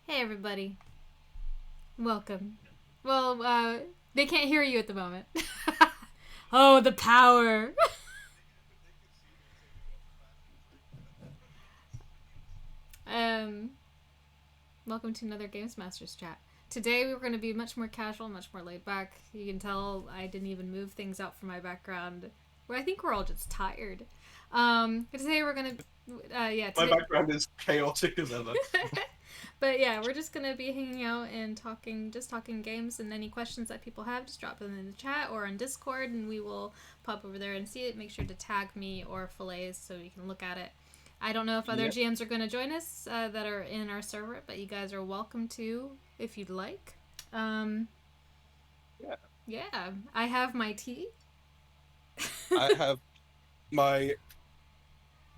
Hey everybody, welcome. Well, they can't hear you at the moment. Oh, the power! Welcome to another Games Masters chat. Today we're going to be much more casual, much more laid back. You can tell I didn't even move things out from my background. Well, I think we're all just tired. Today we're going to, My background is chaotic as ever. But yeah, we're just gonna be hanging out and talking games, and any questions that people have, just drop them in the chat or on Discord, and we will pop over there and see it. Make sure to tag me or Fallaize so you can look at it. I don't know if other GMs are gonna join us that are in our server, but you guys are welcome to if you'd like. Yeah, I have my tea. I have my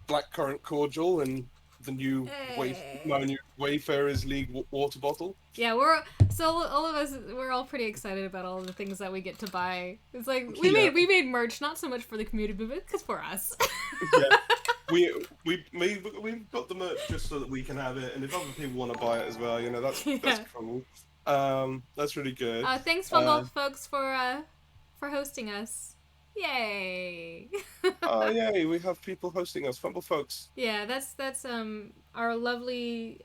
blackcurrant cordial and the new my new Wayfarers League water bottle. Yeah, all of us, we're all pretty excited about all the things that we get to buy. It's like we made merch, not so much for the community, but because for us. Yeah. We've got the merch just so that we can have it, and if other people want to buy it as well, that's cool. That's really good. Thanks, Fumble folks, for hosting us. Yay! Yay! We have people hosting us, Fumble folks. Yeah, that's our lovely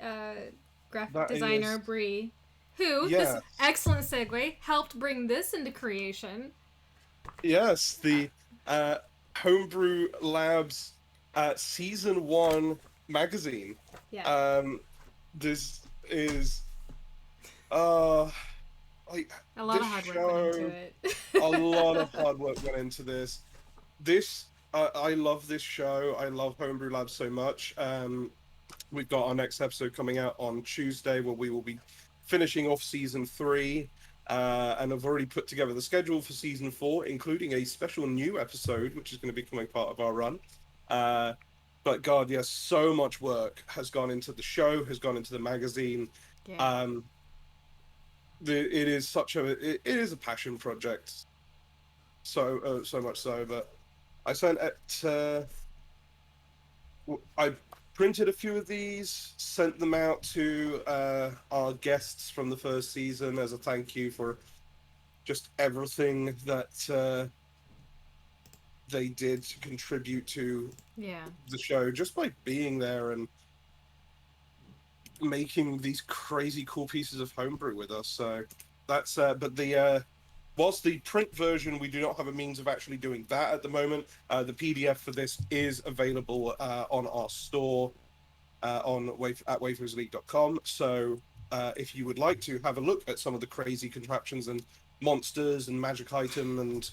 graphic designer Bree, who this excellent segue helped bring this into creation. Yes, the Homebrew Labs Season 1 magazine. Yeah. This is a lot of hard work went into it. A lot of hard work went into this. I love this show. I love Homebrew Labs so much. We've got our next episode coming out on Tuesday, where we will be finishing off Season 3. And I've already put together the schedule for Season 4, including a special new episode, which is going to be becoming part of our run. But God, yes, so much work has gone into the show, has gone into the magazine. Yeah. It is a passion project. So much so, but I sent it. I printed a few of these, sent them out to our guests from the first season as a thank you for just everything that they did to contribute to the show, just by being there and making these crazy cool pieces of homebrew with us. So that's but the whilst the print version, we do not have a means of actually doing that at the moment. The PDF for this is available on our store at wayfarersleague.com. So if you would like to have a look at some of the crazy contraptions and monsters and magic item and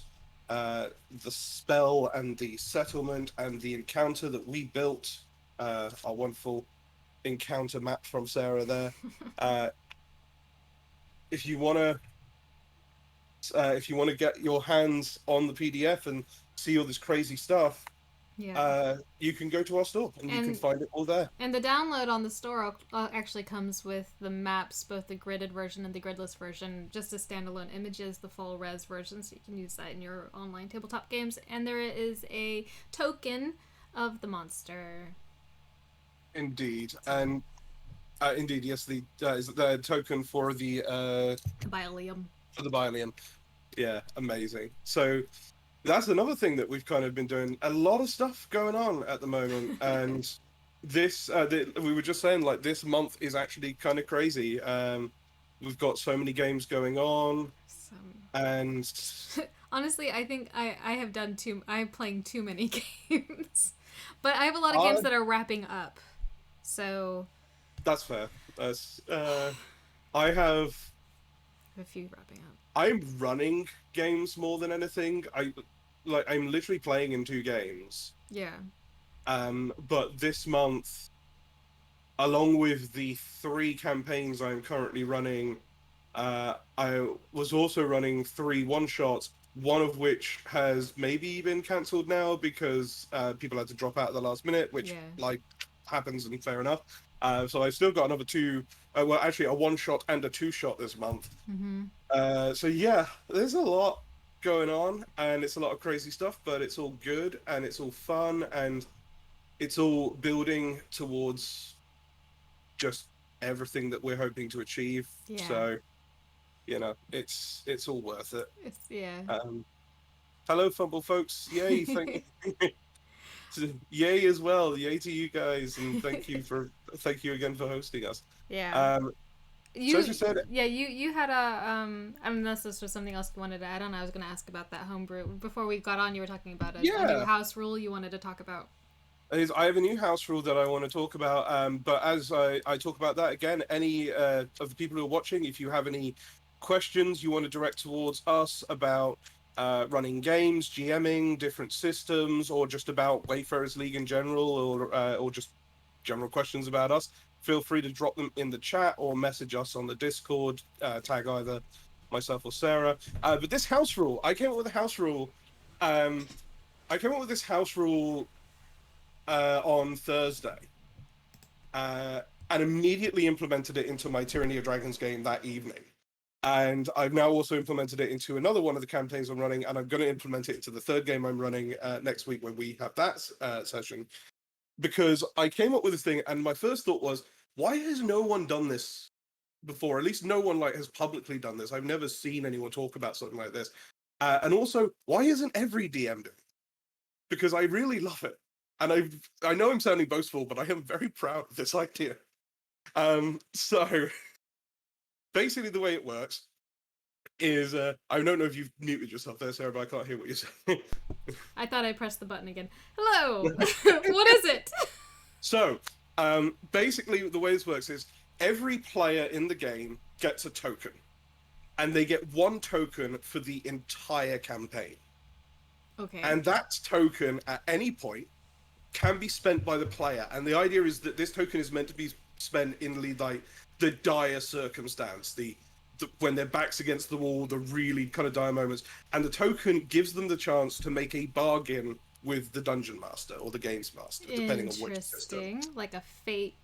the spell and the settlement and the encounter that we built, our wonderful encounter map from Sarah there. If you want to get your hands on the PDF and see all this crazy stuff, you can go to our store and you can find it all there. And the download on the store actually comes with the maps, both the gridded version and the gridless version, just as standalone images, the full res version, so you can use that in your online tabletop games. And there is a token of the monster. Indeed, and indeed, yes, is the token for the Biolium. For the Biolium. Yeah, amazing. So that's another thing that we've kind of been doing. A lot of stuff going on at the moment, and this we were just saying, like, this month is actually kind of crazy. We've got so many games going on, and honestly, I think I'm playing too many games, but I have a lot of games that are wrapping up. So that's fair. I have a few wrapping up. I'm running games more than anything. I'm literally playing in 2 games. Yeah. But this month, along with the 3 campaigns I'm currently running, I was also running 3 one-shots, one of which has maybe been cancelled now because people had to drop out at the last minute, which Yeah. like happens and fair enough. So I've still got another two, well, actually a one-shot and a two-shot this month. Mm-hmm. So yeah, there's a lot going on, and it's a lot of crazy stuff, but it's all good and it's all fun and it's all building towards just everything that we're hoping to achieve. Yeah. So it's all worth it. It's yeah. Um, Hello, Fumble folks! Yay! Yay as well! Yay to you guys, and thank you again for hosting us. Yeah. Um, so You as you said, yeah, you had a I don't know if this was something else you wanted to add on. I was gonna ask about that homebrew. Before we got on, you were talking about a new yeah, house rule you wanted to talk about. I have a new house rule that I want to talk about. But as I talk about that again, any of the people who are watching, if you have any questions you want to direct towards us about running games, GMing, different systems, or just about Wayfarers League in general, or just general questions about us, feel free to drop them in the chat or message us on the Discord. Tag either myself or Sarah. But this house rule, I came up with a house rule. I came up with this house rule on Thursday, uh, and immediately implemented it into my Tyranny of Dragons game that evening. And I've now also implemented it into another one of the campaigns I'm running, and I'm going to implement it into the third game I'm running next week when we have that session. Because I came up with this thing, and my first thought was, why has no one done this before? At least no one like has publicly done this. I've never seen anyone talk about something like this. And also, why isn't every DM doing it? Because I really love it. And I know I'm sounding boastful, but I am very proud of this idea. So basically the way it works is I don't know if you've muted yourself there, Sarah, but I can't hear what you're saying. I thought I pressed the button again. Hello. What is it? So basically the way this works is every player in the game gets a token, and they get 1 token for the entire campaign. Okay. And that token at any point can be spent by the player, and the idea is that this token is meant to be spent in the dire circumstance, the when their backs against the wall, the really kind of dire moments, and the token gives them the chance to make a bargain with the dungeon master or the games master, depending on which system. Interesting. Like a fate.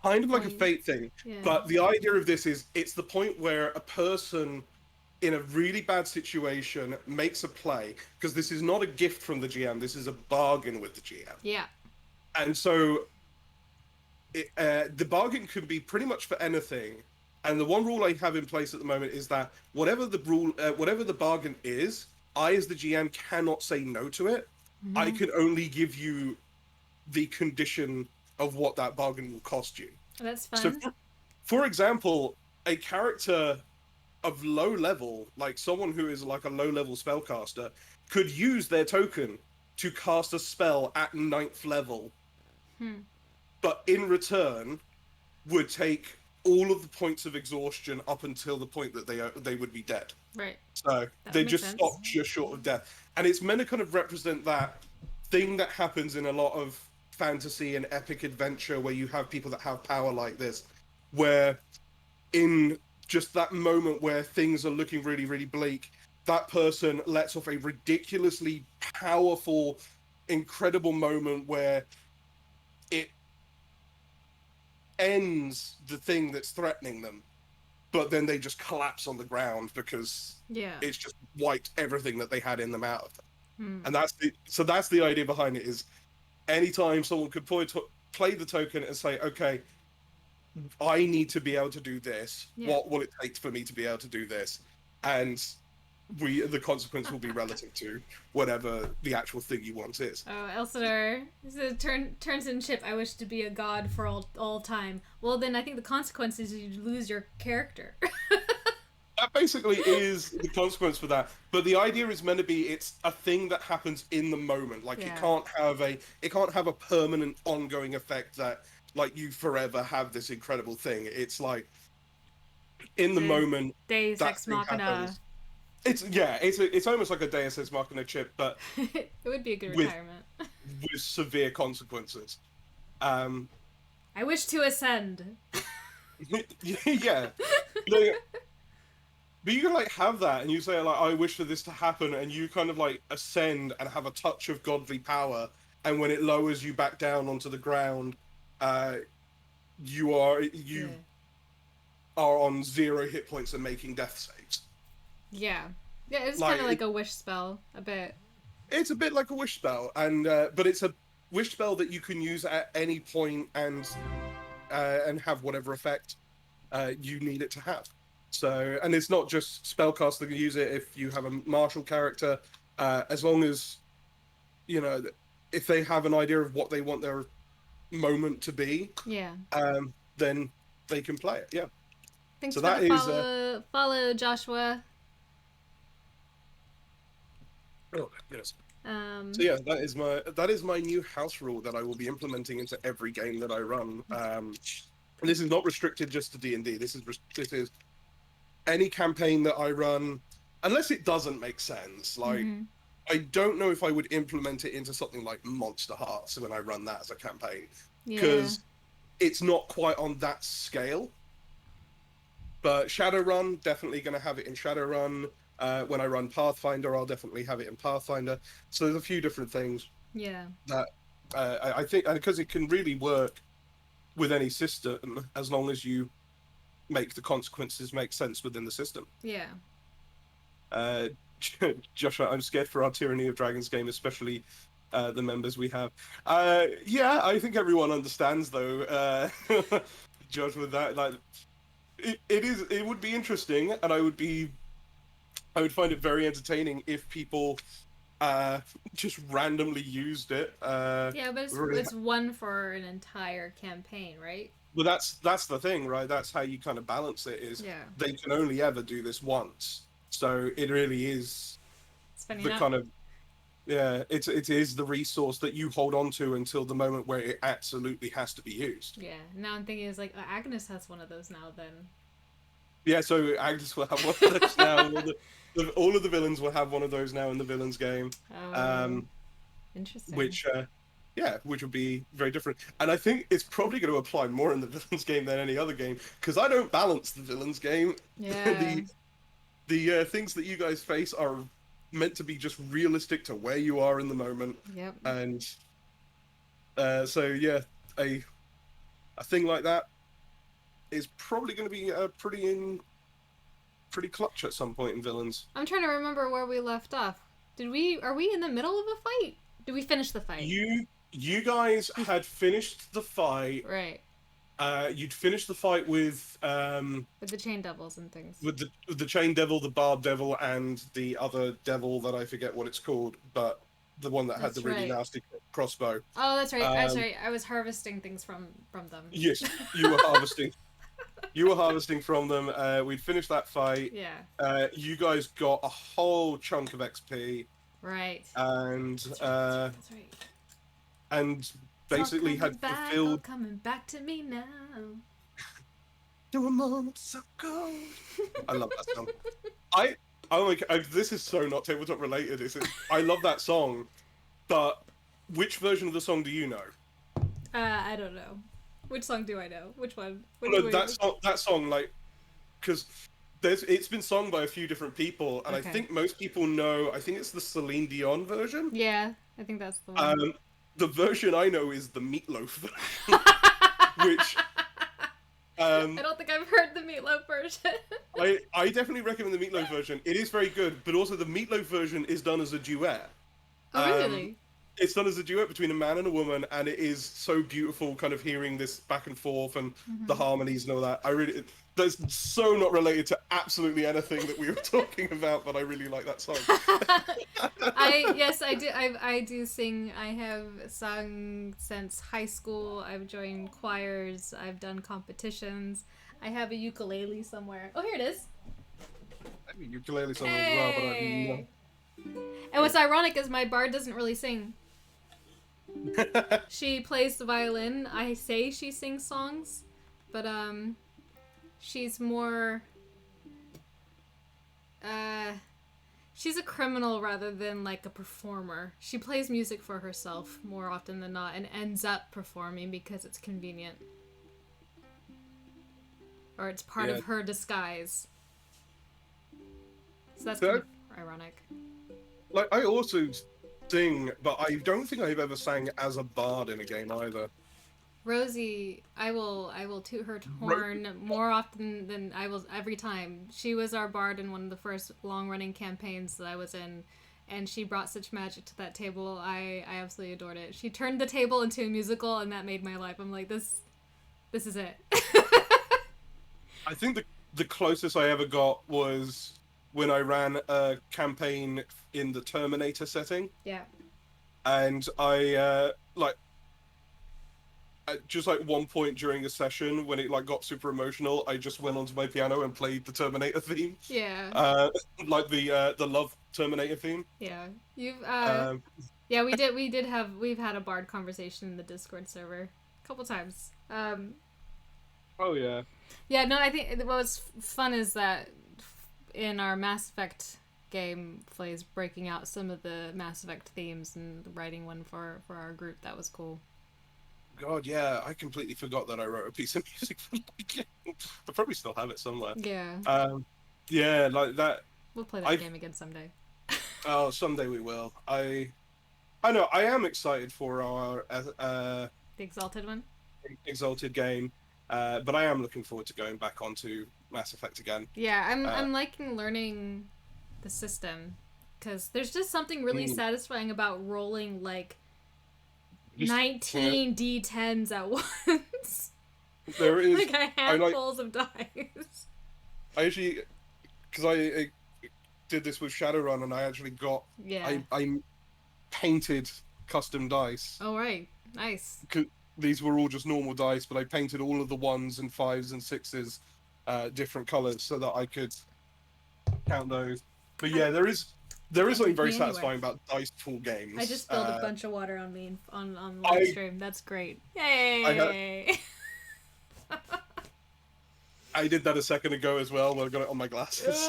Kind of like a Point. fate thing, Yeah. but the idea of this is it's the point where a person in a really bad situation makes a play, because this is not a gift from the GM, this is a bargain with the GM. Yeah. And so the bargain can be pretty much for anything. And the one rule I have in place at the moment is that whatever the bargain is, I as the GM cannot say no to it. Mm-hmm. I can only give you the condition of what that bargain will cost you. That's fun. So, for example, a character of low level, like someone who is like a low level spellcaster, could use their token to cast a spell at 9th level, but in return would take all of the points of exhaustion up until the point that they would be dead. Right. So That they makes just sense. stop just short of death, and it's meant to kind of represent that thing that happens in a lot of fantasy and epic adventure where you have people that have power like this, where in just that moment where things are looking really, really bleak, that person lets off a ridiculously powerful, incredible moment where it ends the thing that's threatening them, but then they just collapse on the ground because it's just wiped everything that they had in them out. And that's the idea behind it, is anytime someone could play the token and say, okay, I need to be able to do this. Yeah. What will it take for me to be able to do this? And the consequence will be relative to whatever the actual thing you want is. Oh, Elsinore turns in ship. I wish to be a god for all time. Well, then I think the consequence is you lose your character. That basically is the consequence for that. But the idea is meant to be it's a thing that happens in the moment. Like it can't have a permanent ongoing effect that like you forever have this incredible thing. It's like in the moment Deus that Ex thing Machina. happens. It's almost like a Deus Ex Machina chip, but it would be a good retirement. with severe consequences. I wish to ascend. Yeah. Like, but you can like have that, and you say like, "I wish for this to happen," and you kind of like ascend and have a touch of godly power. And when it lowers you back down onto the ground, uh, you Yeah. are on 0 hit points and making death saves. Yeah. Yeah, it's kind Like of like a wish spell, a bit. it's a bit like a wish spell, and but it's a wish spell that you can use at any point and have whatever effect you need it to have. So, and it's not just spellcasters that can use it. If you have a martial character, as long as you know if they have an idea of what they want their moment to be, Yeah. then they can play it. Yeah. Thanks So for the that is. follow, Joshua. Oh goodness. Um, So yeah, that is my new house rule that I will be implementing into every game that I run. This is not restricted just to D&D. This is any campaign that I run, unless it doesn't make sense. Like mhm. I don't know if I would implement it into something like Monster Hearts when I run that as a campaign, Yeah. because it's not quite on that scale. But Shadowrun, definitely going to have it in Shadowrun. When I run Pathfinder, I'll definitely have it in Pathfinder. So there's a few different things Yeah. that I think, and because it can really work with any system as long as you make the consequences make sense within the system. Yeah. Uh, Joshua, I'm scared for our Tyranny of Dragons game, especially the members we have. Yeah, I think everyone understands though. Josh, with that, like, it would be interesting, and I would find it very entertaining if people just randomly used it. Yeah, but it's one for an entire campaign, right? But that's the thing, right? That's how you kind of balance it. Is Yeah. they can only ever do this once, so it really is Spending the up. kind of it is the resource that you hold on to until the moment where it absolutely has to be used. Yeah. Now I'm thinking is like Agnes has one of those now. Then. Yeah, so Agnes will have one of those now. All of the villains will have one of those now in the villains game. Oh. Interesting. Which which would be very different. And I think it's probably going to apply more in the villains game than any other game, because I don't balance the villains game. Yeah. The things that you guys face are meant to be just realistic to where you are in the moment. Yep. And so yeah, a thing like that is probably going to be pretty clutch at some point in villains. I'm trying to remember where we left off. Are we in the middle of a fight? Did we finish the fight? You guys had finished the fight. Right. You'd finished the fight with the chain devils and things. with the chain devil, the barb devil, and the other devil that I forget what it's called, but the one that had the really nasty crossbow. Oh, that's right. That's right. I was harvesting things from them. Yes, you were harvesting. You were harvesting from them. We'd finished that fight. Yeah. You guys got a whole chunk of XP. Right. And that's right. And basically had fulfilled. Coming back to me now. Do a moment so cold. I love that song. This is so not tabletop related. I love that song, but which version of the song do you know? I don't know. Which song do I know? Which one? That song, like, because it's been sung by a few different people, and okay. I think most people know. I think it's the Celine Dion version. Yeah, I think that's the one. The version I know is the Meatloaf version, which. I don't think I've heard the Meatloaf version. I definitely recommend the Meatloaf version. It is very good, but also the Meatloaf version is done as a duet. Oh, really? It's done as a duet between a man and a woman, and it is so beautiful, kind of hearing this back and forth and the harmonies and all that. That's so not related to absolutely anything that we were talking about, but I really like that song. I do sing. I have sung since high school. I've joined choirs. I've done competitions. I have a ukulele somewhere. Oh, here it is. I have a ukulele somewhere as well, but I don't know. And what's ironic is my bard doesn't really sing. She plays the violin. I say she sings songs, but she's more she's a criminal rather than like a performer. She plays music for herself more often than not and ends up performing because it's convenient. or it's part Yeah. of her disguise. So that's kind That, of ironic. like, I also sing, but I don't think I've ever sang as a bard in a game either. Rosie, I will toot her Ro- horn more often than I will every time. She was our bard in one of the first long running campaigns that I was in, and she brought such magic to that table. I absolutely adored it. She turned the table into a musical, and that made my life. I'm like, this is it. I think the closest I ever got was when I ran a campaign in the Terminator setting, Yeah. and I like at just like one point during a session when it like got super emotional, I just went onto my piano and played the Terminator theme, Yeah. uh, like the Love Terminator theme. Yeah. You've Um, yeah, we've had a bard conversation in the Discord server a couple times. oh yeah, Yeah, no, I think what was fun is that in our Mass Effect game, Flay's breaking out some of the Mass Effect themes and writing one for our group. That was cool. God, yeah, I completely forgot that I wrote a piece of music for the game. I probably still have it somewhere. Yeah, Yeah, like that. we'll play that I game again someday. Oh, someday we will. I know I am excited for our The Exalted one. Exalted game, but I am looking forward to going back onto Mass Effect again. Yeah, I'm Uh, I'm liking learning the system because there's just something really mm, satisfying about rolling like just 19 d10s at once. there is. Like a I like. handfuls of dice. I actually because I did this with Shadowrun, and I actually got. Yeah. I painted custom dice. Oh right, nice. 'Cause these were all just normal dice, but I painted all of the ones and fives and sixes different colors so that I could count those. But yeah, there is something very Me anywhere. satisfying about dice pool games. I just spilled a bunch of water on me on I live stream. That's great. Yay! I did that a second ago as well when I got it on my glasses.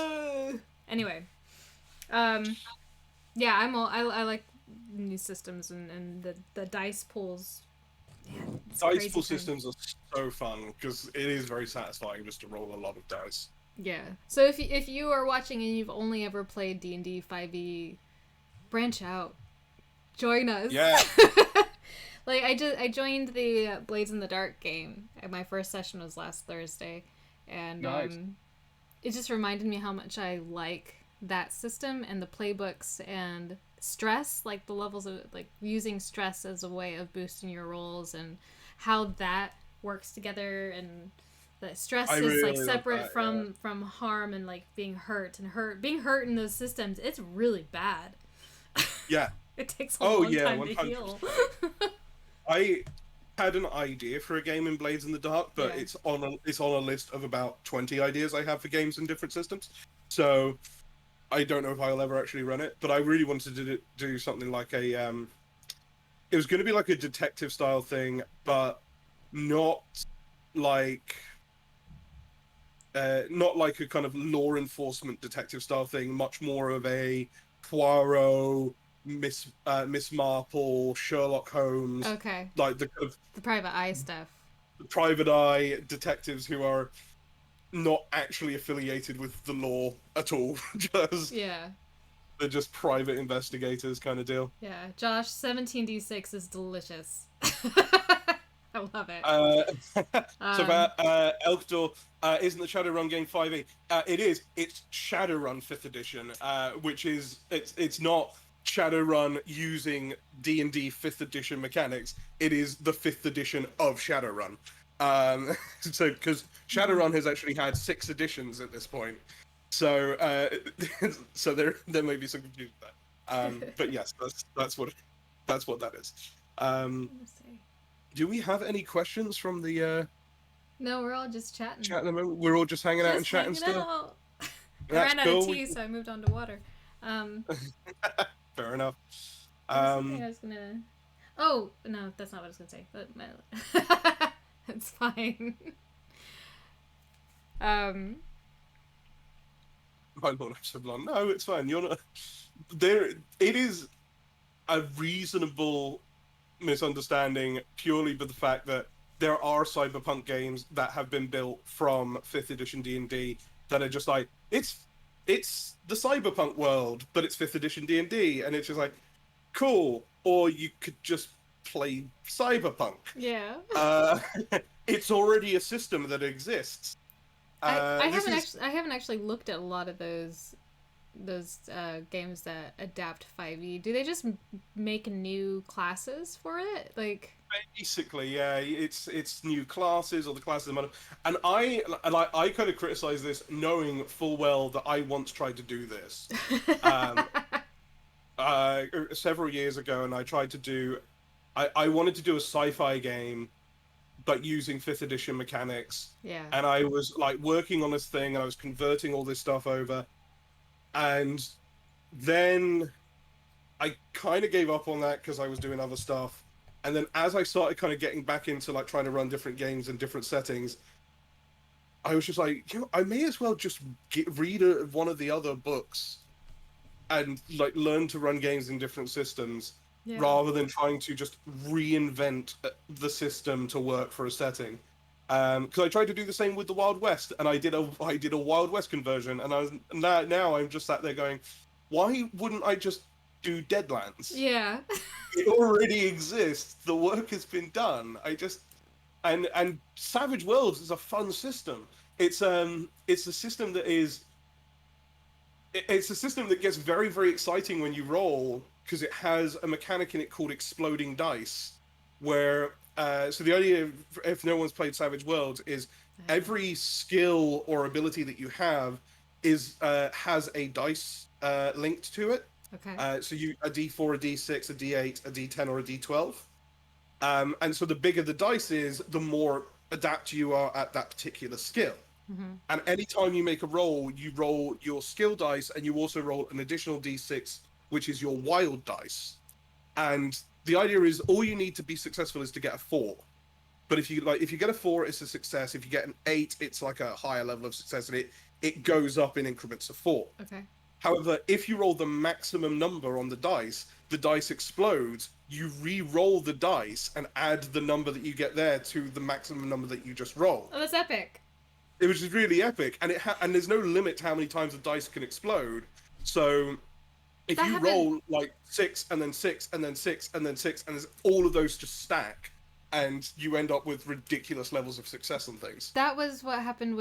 Anyway, yeah, I like new systems and the dice pools. Man, it's a Dice crazy pool thing. systems are so fun because it is very satisfying just to roll a lot of dice. Yeah. So if you are watching and you've only ever played D&D 5e, branch out, join us. Yeah. Like I joined the Blades in the Dark game. And my first session was last Thursday, and Nice. it just reminded me how much I like that system and the playbooks and stress, like the levels of like using stress as a way of boosting your rolls and how that works together, and the stress I is really like love separate that, from harm and like being hurt being hurt in those systems. It's really bad. Yeah. It takes a Oh long yeah, time 100%. to heal. I had an idea for a game in Blades in the Dark, but Yeah. it's on a list of about 20 ideas I have for games in different systems. So I don't know if I'll ever actually run it, but I really wanted to do something like a it was going to be like a detective style thing, but not like not like a kind of law enforcement detective style thing, much more of a Poirot, Miss Marple, Sherlock Holmes, Okay. like the kind of The private eye stuff. private eye detectives who are not actually affiliated with the law at all. just Yeah. They're just private investigators kind of deal. Yeah. Josh, 17d6 is delicious. I love it. So that Elkdor isn't the Shadowrun game 5e. It is. It's Shadowrun 5th edition, which is it's not Shadowrun using D&D 5th edition mechanics. It is the 5th edition of Shadowrun. So because Shadowrun has actually had 6 editions at this point, so so there may be some confusion there. But yes, that's what that is. Do we have any questions from the No, we're all just chatting. chat at the moment? We're all just hanging out and chatting hanging still. out. I That's ran out cool. of tea, so I moved on to water. Fair enough. What was something I was gonna. Oh no, that's not what I was gonna say. But it's fine. My lord of Sublime. No, it's fine. You're not. There. It is a reasonable misunderstanding purely by the fact that there are cyberpunk games that have been built from 5th edition D&D that are just like it's the cyberpunk world, but it's 5th edition D&D, and it's just like cool. Or you could just play cyberpunk. Yeah. Uh, it's already a system that exists. This is I haven't actually looked at a lot of those games that adapt 5e. Do they just make new classes for it? Like, basically, yeah, it's new classes or the classes and I kind of criticize this knowing full well that I once tried to do this um several years ago, and I wanted to do a sci-fi game but using 5th edition mechanics, yeah. and I was like working on this thing and I was converting all this stuff over, and then I kind of gave up on that because I was doing other stuff. And then as I started kind of getting back into like trying to run different games in different settings, I was just like, I may as well just read one of the other books and like learn to run games in different systems Yeah. rather than trying to just reinvent the system to work for a setting. Because I tried to do the same with the Wild West, and I did a Wild West conversion, and I was now I'm just sat there going, why wouldn't I just do Deadlands? Yeah. It already exists. The work has been done. And Savage Worlds is a fun system. It's a system that is it's a system that gets very, very exciting when you roll because it has a mechanic in it called exploding dice, where so the idea, if no one's played Savage Worlds, is every skill or ability that you have is has a dice linked to it. Okay. So you a D4, a D6, a D8, a D10, or a D12. And so the bigger the dice is, the more adapt you are at that particular skill. Mm-hmm. And anytime you make a roll, you roll your skill dice, and you also roll an additional D6, which is your wild dice. And the idea is all you need to be successful is to get a 4. But if you get a 4, it's a success. If you get an 8, it's like a higher level of success, and it goes up in increments of 4. Okay. However, if you roll the maximum number on the dice explodes. You re-roll the dice and add the number that you get there to the maximum number that you just rolled. Oh, that's epic. It was just really epic, and and there's no limit to how many times the dice can explode. So if you roll like 6 and then 6 and then 6 and then 6, and all of those just stack, and you end up with ridiculous levels of success on things. That was what happened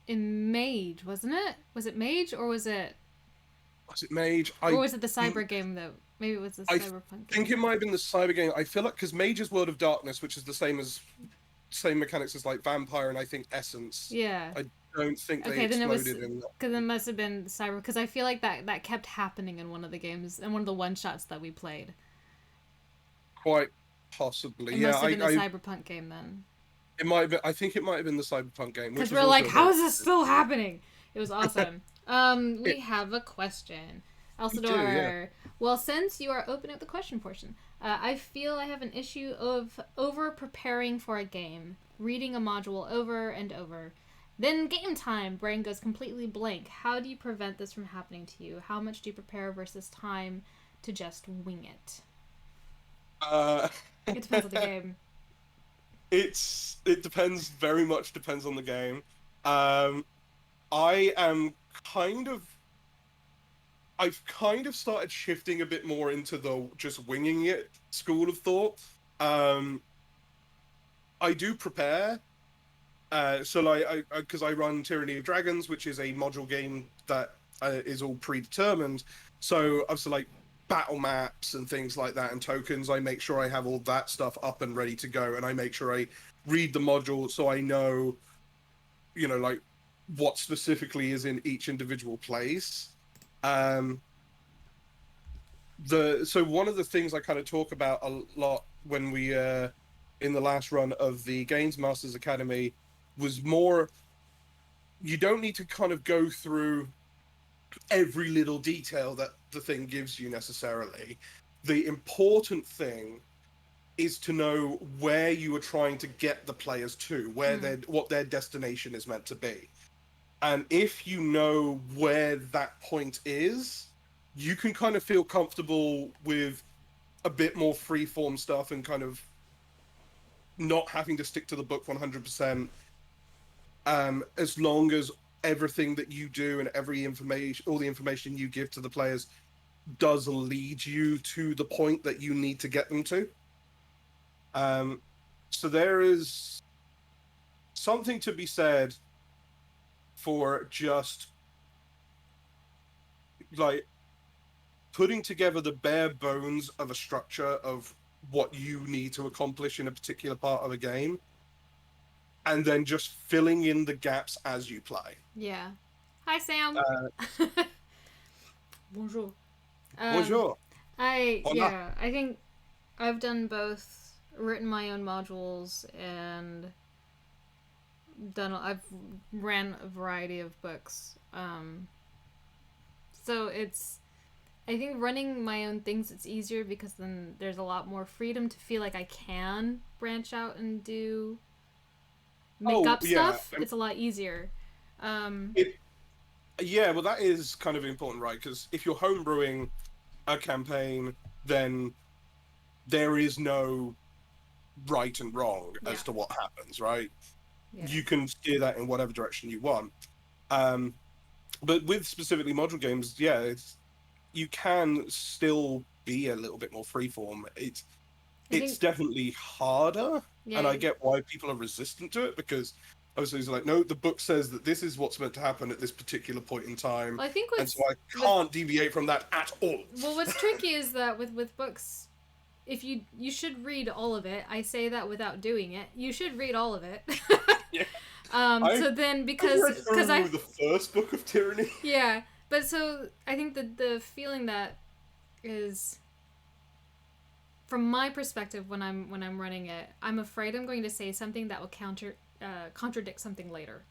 in Mage, wasn't it? Was it Mage or was it? Was it Mage? Or was it the cyber game though? Maybe it was the cyberpunk game. I think it might have been the cyber game. I feel like because Mage is World of Darkness, which is the same mechanics as like Vampire and I think Essence. Yeah. I don't think they then exploded in that. Because it must have been cyber. Because I feel like that kept happening in one of the games, in one of the one shots that we played. Quite possibly. It must have been the cyberpunk game then. It might have been. I think it might have been the cyberpunk game. Because we're like, how is this still happening? It was awesome. We have a question. Elsador, yeah. Well, since you are opening up the question portion, I feel I have an issue of over-preparing for a game, reading a module over and over. Then game time, brain goes completely blank. How do you prevent this from happening to you? How much do you prepare versus time to just wing it? It depends on the game. It depends, very much depends on the game. I am I've kind of started shifting a bit more into the just winging it school of thought. I do prepare. So like, because I run Tyranny of Dragons, which is a module game that is all predetermined. So obviously like battle maps and things like that and tokens, I make sure I have all that stuff up and ready to go. And I make sure I read the module so I know, like what specifically is in each individual place. So one of the things I kind of talk about a lot when we in the last run of the Games Masters Academy was more, you don't need to kind of go through every little detail that the thing gives you necessarily. The important thing is to know where you are trying to get the players to, what their destination is meant to be. And if you know where that point is, you can kind of feel comfortable with a bit more free-form stuff and kind of not having to stick to the book 100%, as long as everything that you do and every information, all the information you give to the players does lead you to the point that you need to get them to. Um, so there is something to be said for just like putting together the bare bones of a structure of what you need to accomplish in a particular part of a game, and then just filling in the gaps as you play. Yeah. Hi, Sam. Uh, Bonjour. Um, Bonjour. Hola. I think I've done both, written my own modules and I've ran a variety of books. So I think running my own things, it's easier because then there's a lot more freedom to feel like I can branch out and make up Yeah. stuff. It's a lot easier. Um, It, yeah, well, that is kind of important, right? Because if you're homebrewing a campaign, then there is no right and wrong Yeah. as to what happens, right? yeah. You can steer that in whatever direction you want. Um, but with specifically module games, yeah, you can still be a little bit more freeform. It's definitely harder, Yeah. and I get why people are resistant to it, because obviously it's like, no, the book says that this is what's meant to happen at this particular point in time, Well, I think and so I can't deviate from that at all. Well, what's tricky is that with books, if you should read all of it. I say that without doing it. You should read all of it. Yeah. So then I because read through the first book of Tyranny. Yeah, but so I think the feeling that is, from my perspective, when I'm running it, I'm afraid I'm going to say something that will contradict something later,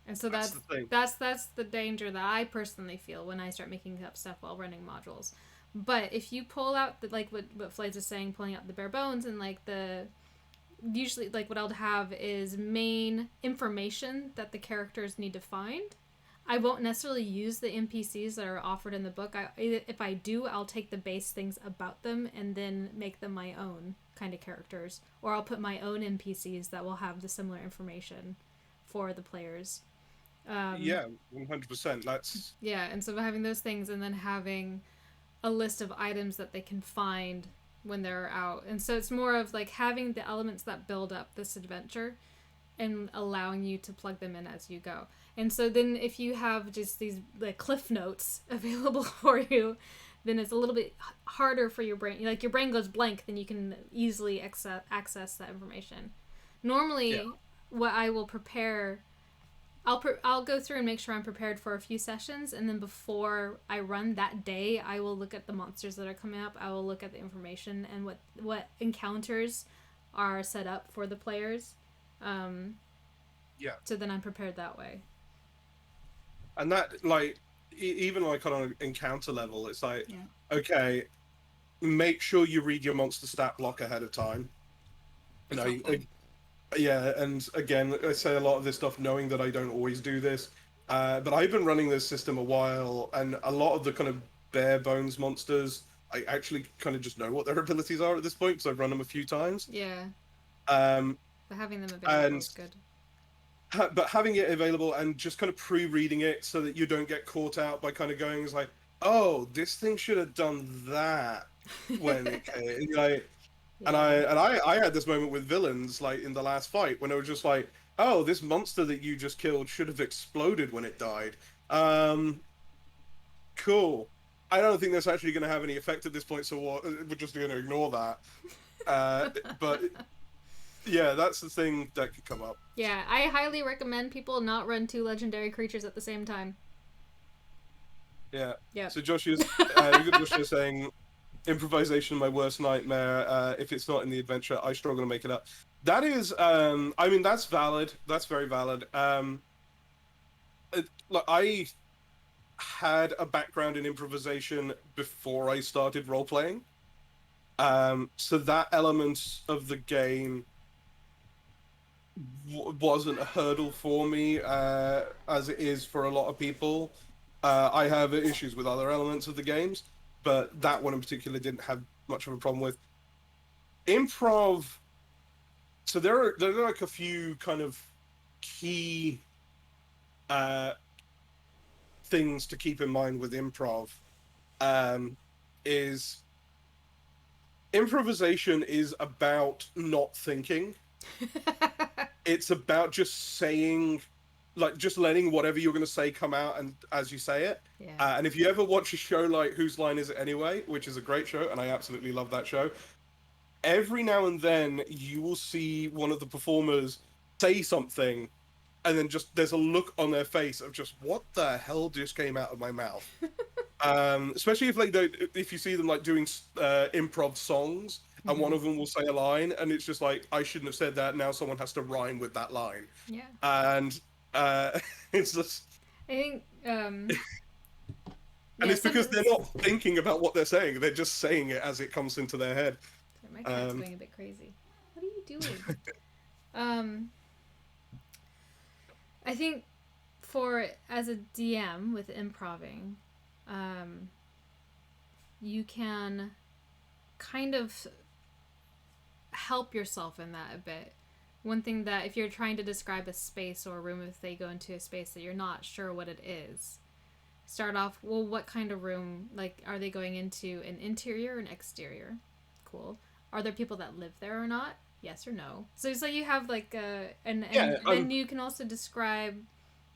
and so That's the thing. that's the danger that I personally feel when I start making up stuff while running modules. But if you pull out the, like what Fallaize is saying, pulling out the bare bones, and like usually like what I'll have is main information that the characters need to find. I won't necessarily use the NPCs that are offered in the book. If I do, I'll take the base things about them and then make them my own kind of characters. Or I'll put my own NPCs that will have the similar information for the players. Yeah, 100%. That's Yeah, and so having those things and then having a list of items that they can find when they're out. And so it's more of like having the elements that build up this adventure and allowing you to plug them in as you go. And so then if you have just these like cliff notes available for you, then it's a little bit harder for your brain. Like your brain goes blank, then you can easily access that information. Normally, what I will prepare, I'll go through and make sure I'm prepared for a few sessions, and then before I run that day, I will look at the monsters that are coming up. I will look at the information and what encounters are set up for the players. So then I'm prepared that way. And that, like, even like on an encounter level, it's like, okay, make sure you read your monster stat block ahead of time. Yeah, and again, I say a lot of this stuff knowing that I don't always do this, but I've been running this system a while, and a lot of the kind of bare bones monsters, I actually kind of just know what their abilities are at this point because I've run them a few times. Yeah. But having them available is good. But having it available and just kind of pre-reading it so that you don't get caught out by kind of going, it's like, oh, this thing should have done that when it came. Like, and I had this moment with villains, like in the last fight, when it was just like, oh, this monster that you just killed should have exploded when it died. Cool. I don't think that's actually going to have any effect at this point, so we're just going to ignore that. But yeah, that's the thing that could come up. Yeah, I highly recommend people not run 2 legendary creatures at the same time. Yeah. Yeah. So Josh is saying, improvisation my worst nightmare. If it's not in the adventure, I struggle to make it up. That is, I mean, that's valid. That's very valid. Like, I had a background in improvisation before I started role playing. So that element of the game wasn't a hurdle for me, as it is for a lot of people. I have issues with other elements of the games, but that one in particular didn't have much of a problem with. Improv So there are like a few kind of key uh, things to keep in mind with improv. Um, is improvisation is about not thinking. It's about just saying, like, just letting whatever you're going to say come out and as you say it. Yeah. And if you ever watch a show like Whose Line Is It Anyway, which is a great show, and I absolutely love that show, every now and then you will see one of the performers say something, and then just there's a look on their face of just what the hell just came out of my mouth. Especially if like if you see them like doing improv songs, and one of them will say a line, and it's just like I shouldn't have said that. Now someone has to rhyme with that line. Yeah. And it's just. I think. And it's because they're not thinking about what they're saying; they're just saying it as it comes into their head. My cat's going a bit crazy. What are you doing? I think as a DM with improving, you can kind of help yourself in that a bit. One thing that if you're trying to describe a space or a room, if they go into a space that you're not sure what it is, start off, well, what kind of room? Like, are they going into an interior or an exterior? Cool. Are there people that live there or not? Yes or no. So it's like you have like and you can also describe,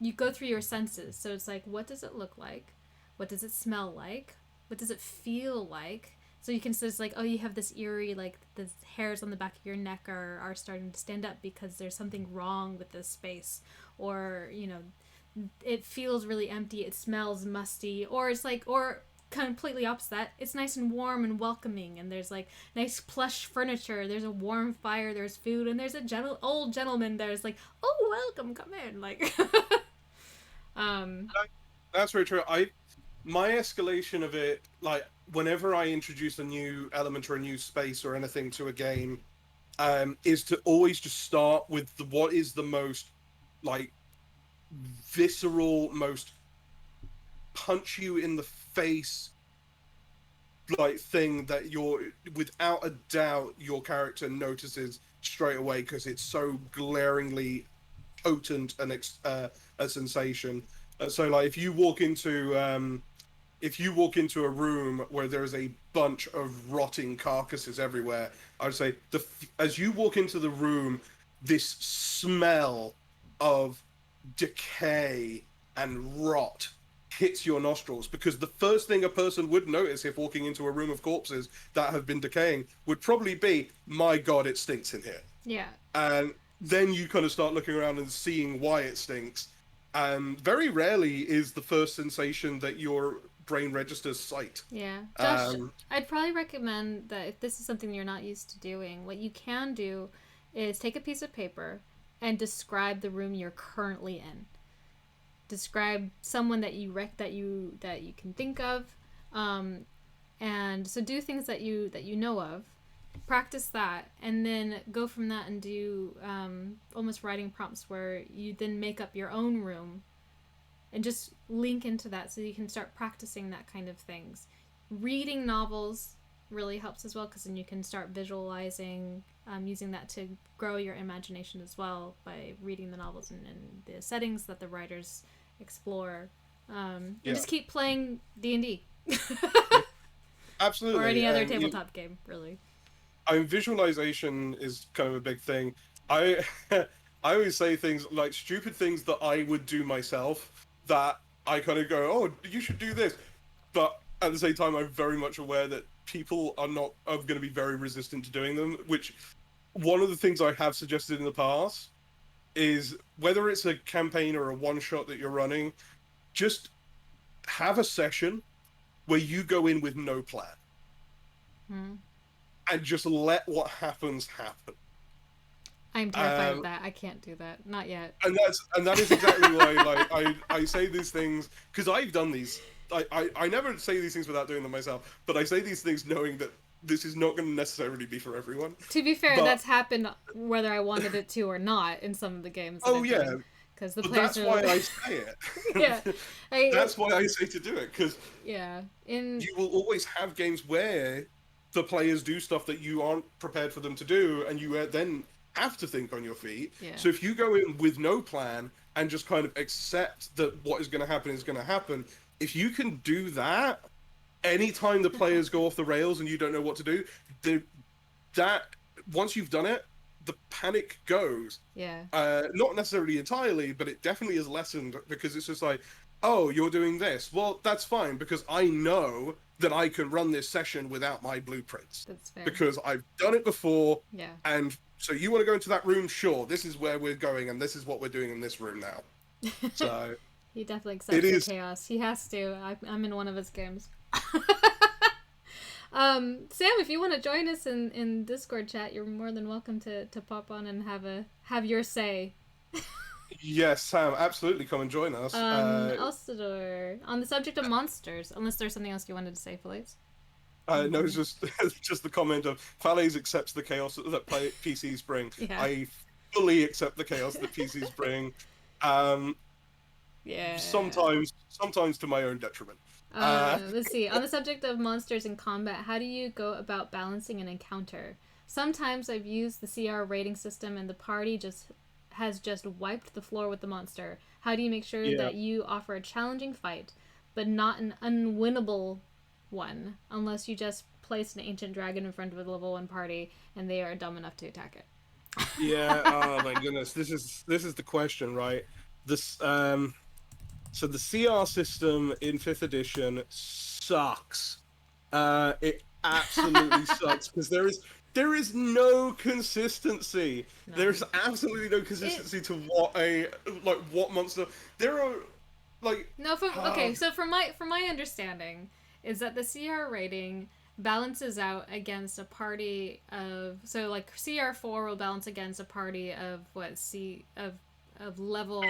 you go through your senses. So it's like, what does it look like? What does it smell like? What does it feel like? So you can say it's like, oh, you have this eerie, like the hairs on the back of your neck are starting to stand up because there's something wrong with this space. Or, you know, it feels really empty, it smells musty. Or it's like, or completely opposite that, it's nice and warm and welcoming, and there's like nice plush furniture, there's a warm fire, there's food, and there's a old gentleman there's like, oh, welcome, come in, like. That's very true. My escalation of it, like whenever I introduce a new element or a new space or anything to a game, is to always just start with what is the most like visceral, most punch you in the face like thing that you're without a doubt your character notices straight away because it's so glaringly potent and a sensation. So like if you walk into a room where there's a bunch of rotting carcasses everywhere, I would say as you walk into the room, this smell of decay and rot hits your nostrils, because the first thing a person would notice if walking into a room of corpses that have been decaying would probably be, my God, it stinks in here. Yeah. And then you kind of start looking around and seeing why it stinks. And very rarely is the first sensation that your brain registers sight. Yeah. Josh, I'd probably recommend that if this is something you're not used to doing, what you can do is take a piece of paper and describe the room you're currently in. Describe someone that you can think of, and so do things that you know of. Practice that, and then go from that and do almost writing prompts where you then make up your own room, and just link into that so you can start practicing that kind of things. Reading novels really helps as well, because then you can start visualizing, using that to grow your imagination as well by reading the novels and the settings that the writers explore. And just keep playing D&D. Absolutely. Or any other tabletop game, really. Visualization is kind of a big thing. I always say things like stupid things that I would do myself that I kind of go, oh, you should do this. But at the same time, I'm very much aware that people are going to be very resistant to doing them, which one of the things I have suggested in the past is, whether it's a campaign or a one-shot that you're running, just have a session where you go in with no plan. And just let what happens happen. I'm terrified of that. I can't do that. Not yet. And that is exactly why like I say these things, because I've done these. I never say these things without doing them myself, but I say these things knowing that this is not going to necessarily be for everyone. To be fair, that's happened whether I wanted it to or not in some of the games. Because the players that's why I say it. Yeah, that's why I say to do it, because you will always have games where the players do stuff that you aren't prepared for them to do, and you then have to think on your feet. Yeah. So if you go in with no plan and just kind of accept that what is going to happen is going to happen, if you can do that, anytime the players go off the rails and you don't know what to do, that once you've done it, the panic goes. Yeah. Not necessarily entirely, but it definitely is lessened, because it's just like, oh, you're doing this. Well, that's fine, because I know that I can run this session without my blueprints. That's fair. Because I've done it before. Yeah. And so you want to go into that room? Sure. This is where we're going, and this is what we're doing in this room now. So he definitely accepts the chaos. He has to. I'm in one of his games. Sam, if you want to join us in Discord chat, you're more than welcome to pop on and have your say. Yes, Sam, absolutely come and join us. Elsador, on the subject of monsters, unless there's something else you wanted to say, Fallaize. No, it's just the comment of Fallaize accepts the chaos that PCs bring. Yeah. I fully accept the chaos that PCs bring. Yeah. Sometimes to my own detriment. Let's see. On the subject of monsters in combat, how do you go about balancing an encounter? Sometimes I've used the CR rating system and the party has just wiped the floor with the monster. How do you make sure that you offer a challenging fight, but not an unwinnable one, unless you just place an ancient dragon in front of a level 1 party and they are dumb enough to attack it? Yeah. Oh my goodness. This is the question, right? This So the CR system in 5th edition sucks. It absolutely sucks, because there is no consistency. No. There's absolutely no consistency to what monster. There are okay. So from my understanding is that the CR rating balances out against a party of, so like CR4 will balance against a party of of level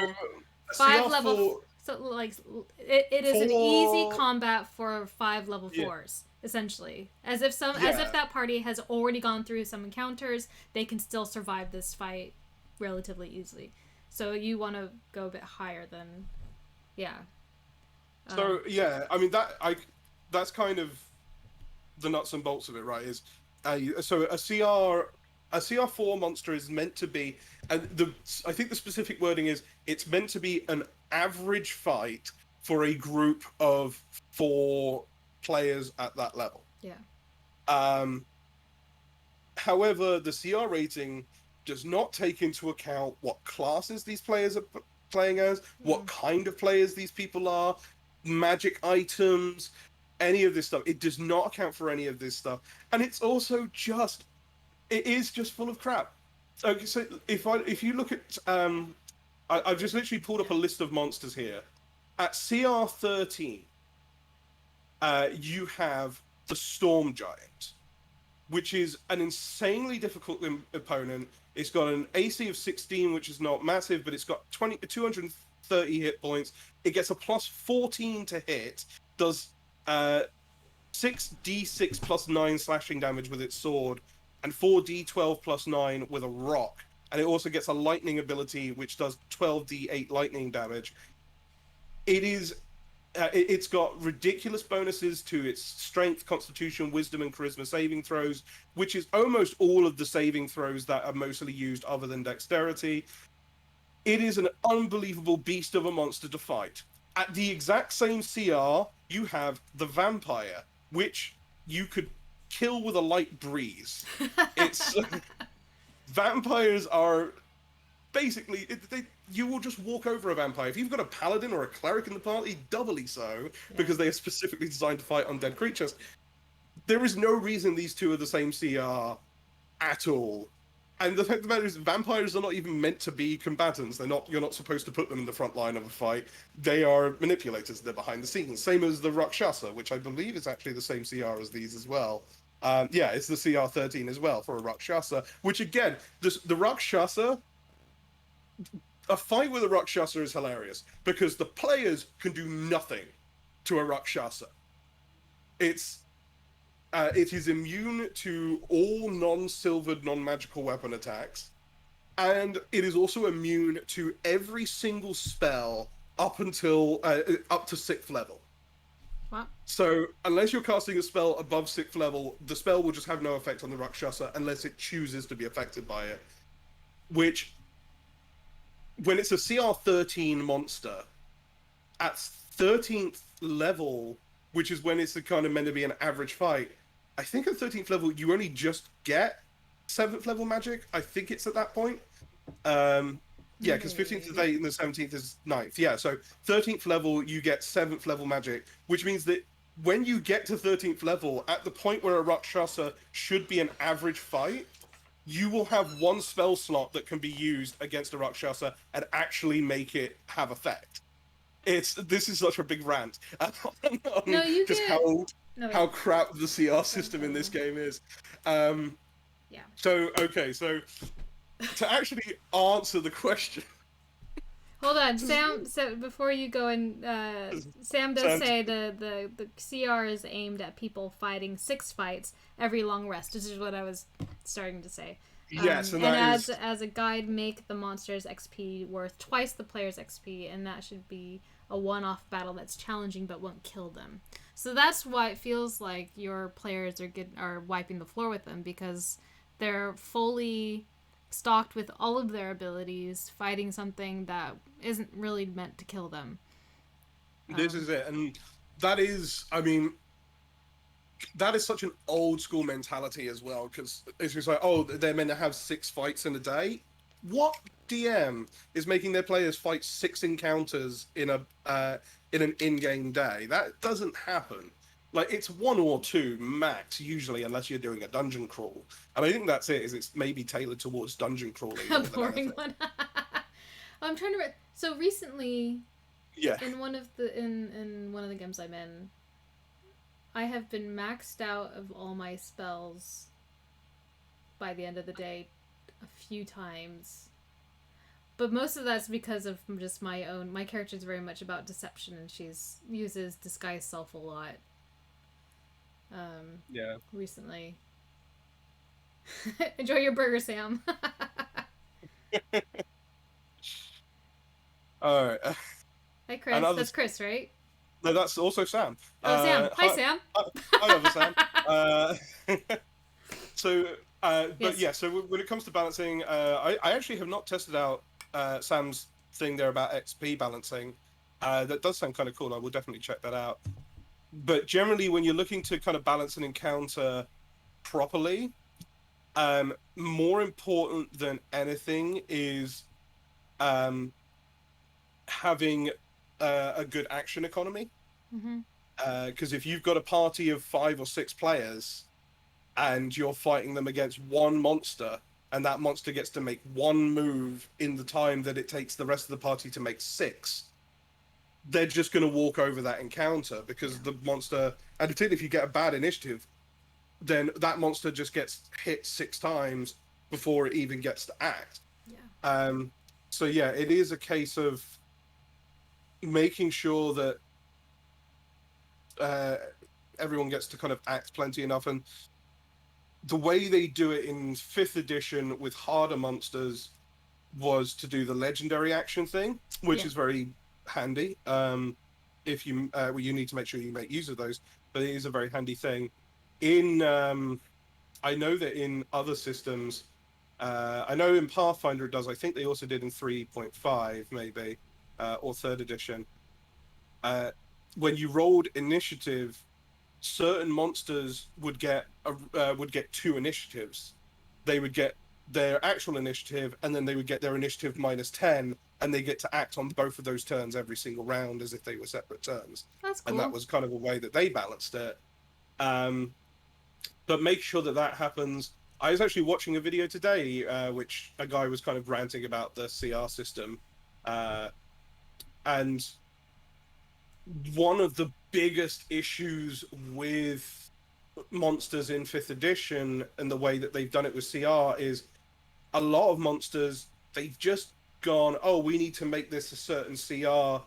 5 level. So, like, it is an easy combat for 5 level 4s, essentially. As if that party has already gone through some encounters, they can still survive this fight relatively easily. So you want to go a bit higher than, So I mean that's kind of the nuts and bolts of it, right? Is so a CR4 monster is meant to be, and I think the specific wording is, it's meant to be an average fight for a group of 4 players at that level. Yeah. However, the CR rating does not take into account what classes these players are playing as, what kind of players these people are, magic items, any of this stuff. It does not account for any of this stuff, and it's also it is just full of crap. Okay, so if you look at I've just literally pulled up a list of monsters here. At CR 13, you have the Storm Giant, which is an insanely difficult opponent. It's got an AC of 16, which is not massive, but it's got 230 hit points. It gets a plus 14 to hit, does 6d6 plus 9 slashing damage with its sword, and 4d12 plus 9 with a rock. And it also gets a lightning ability, which does 12d8 lightning damage. It's got ridiculous bonuses to its strength, constitution, wisdom, and charisma saving throws, which is almost all of the saving throws that are mostly used other than dexterity. It is an unbelievable beast of a monster to fight. At the exact same CR, you have the Vampire, which you could kill with a light breeze. It's vampires are basically you will just walk over a vampire. If you've got a paladin or a cleric in the party, doubly so, because they are specifically designed to fight undead creatures. There is no reason these two are the same CR at all. And the fact of the matter is, vampires are not even meant to be combatants. You're not supposed to put them in the front line of a fight. They are manipulators. They're behind the scenes. Same as the Rakshasa, which I believe is actually the same CR as these as well. It's the CR 13 as well for a Rakshasa, which again, the Rakshasa, a fight with a Rakshasa is hilarious because the players can do nothing to a Rakshasa. It is immune to all non-silvered, non-magical weapon attacks, and it is also immune to every single spell up to 6th level. What? So unless you're casting a spell above 6th level, the spell will just have no effect on the Rakshasa unless it chooses to be affected by it. which when it's a CR13 monster at 13th level, which is when it's the kind of meant to be an average fight. I think at 13th level you only just get 7th level magic. I think it's at that point. Yeah, because 15th is 8 and the 17th is 9th. Yeah, so 13th level you get 7th level magic, which means that when you get to 13th level, at the point where a Rakshasa should be an average fight, you will have one spell slot that can be used against a Rakshasa and actually make it have effect. This is such a big rant No, on you just get. No, how wait. crap the CR system in this game is. Um, Yeah. so okay, so to actually answer the question, Hold on, Sam. So before you go in, Sam does sounds, say the CR is aimed at people fighting 6 fights every long rest. This is what I was starting to say. yes, and And that is as a guide, make the monster's XP worth twice the player's XP, and that should be a one-off battle that's challenging but won't kill them. So that's why it feels like your players are wiping the floor with them, because they're fully stocked with all of their abilities, fighting something that isn't really meant to kill them. this is it, and that is, I mean, that is such an old school mentality as well, because it's just like, oh, they're meant to have 6 fights in a day. What DM is making their players fight 6 encounters in an in-game day? That doesn't happen. Like, it's 1 or 2 max usually, unless you're doing a dungeon crawl. And I think that's it. Is it's maybe tailored towards dungeon crawling A more than boring anything. one. I'm trying to. So recently, Yeah. in one of the games I'm in, I have been maxed out of all my spells by the end of the day a few times. But most of that's because of just my own. My character is very much about deception, and she's uses disguise self a lot. Yeah. Recently. Enjoy your burger, Sam. All right. Hi, And Chris. other, That's Chris, right? no, that's also Sam. Oh, Sam. Hi, Hi, Sam. hi, other Sam. Uh, so, but Yes. yeah, so when it comes to balancing, I actually have not tested out Sam's thing there about XP balancing. That does sound kind of cool. I will definitely check that out. But generally, when you're looking to kind of balance an encounter properly, more important than anything is um, having a good action economy. Mm-hmm. Because if you've got a party of 5 or 6 players and you're fighting them against one monster, and that monster gets to make 1 move in the time that it takes the rest of the party to make 6, they're just going to walk over that encounter, because the monster, and particularly if you get a bad initiative, then that monster just gets hit 6 times before it even gets to act. Yeah. So yeah, it is a case of making sure that everyone gets to kind of act plenty enough. And the way they do it in 5th edition with harder monsters was to do the legendary action thing, which is very handy. If you well, you need to make sure you make use of those, but it is a very handy thing. In I know that in other systems, I know in Pathfinder it does. I think they also did in 3.5 maybe, or 3rd edition. When you rolled initiative, certain monsters would get 2 initiatives. They would get their actual initiative, and then they would get their initiative -10, and they get to act on both of those turns every single round as if they were separate turns. That's cool. And that was kind of a way that they balanced it. But make sure that that happens. I was actually watching a video today, which a guy was kind of ranting about the CR system, and one of the biggest issues with monsters in 5th edition and the way that they've done it with CR is a lot of monsters, they've just gone, oh, we need to make this a certain CR,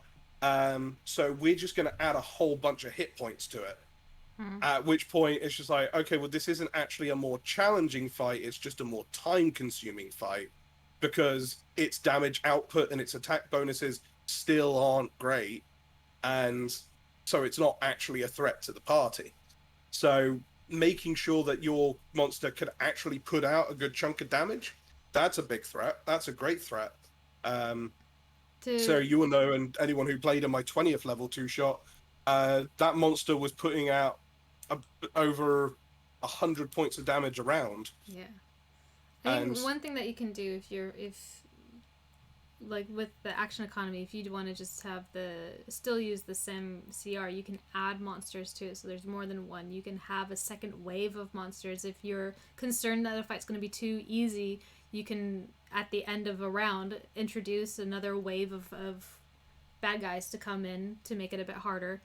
so we're just going to add a whole bunch of hit points to it. At which point it's just like, okay, well, this isn't actually a more challenging fight, it's just a more time consuming fight, because its damage output and its attack bonuses still aren't great, and so it's not actually a threat to the party. So making sure that your monster can actually put out a good chunk of damage That's a big threat. That's a great threat. Um, so To you will know, and anyone who played in my 20th level two shot, that monster was putting out a, over 100 points of damage around. yeah, I think And one thing that you can do if like with the action economy, if you want to just have the still use the sim CR, you can add monsters to it, so there's more than one. You can have a second wave of monsters if you're concerned that a fight's going to be too easy. You can, at the end of a round, introduce another wave of bad guys to come in to make it a bit harder.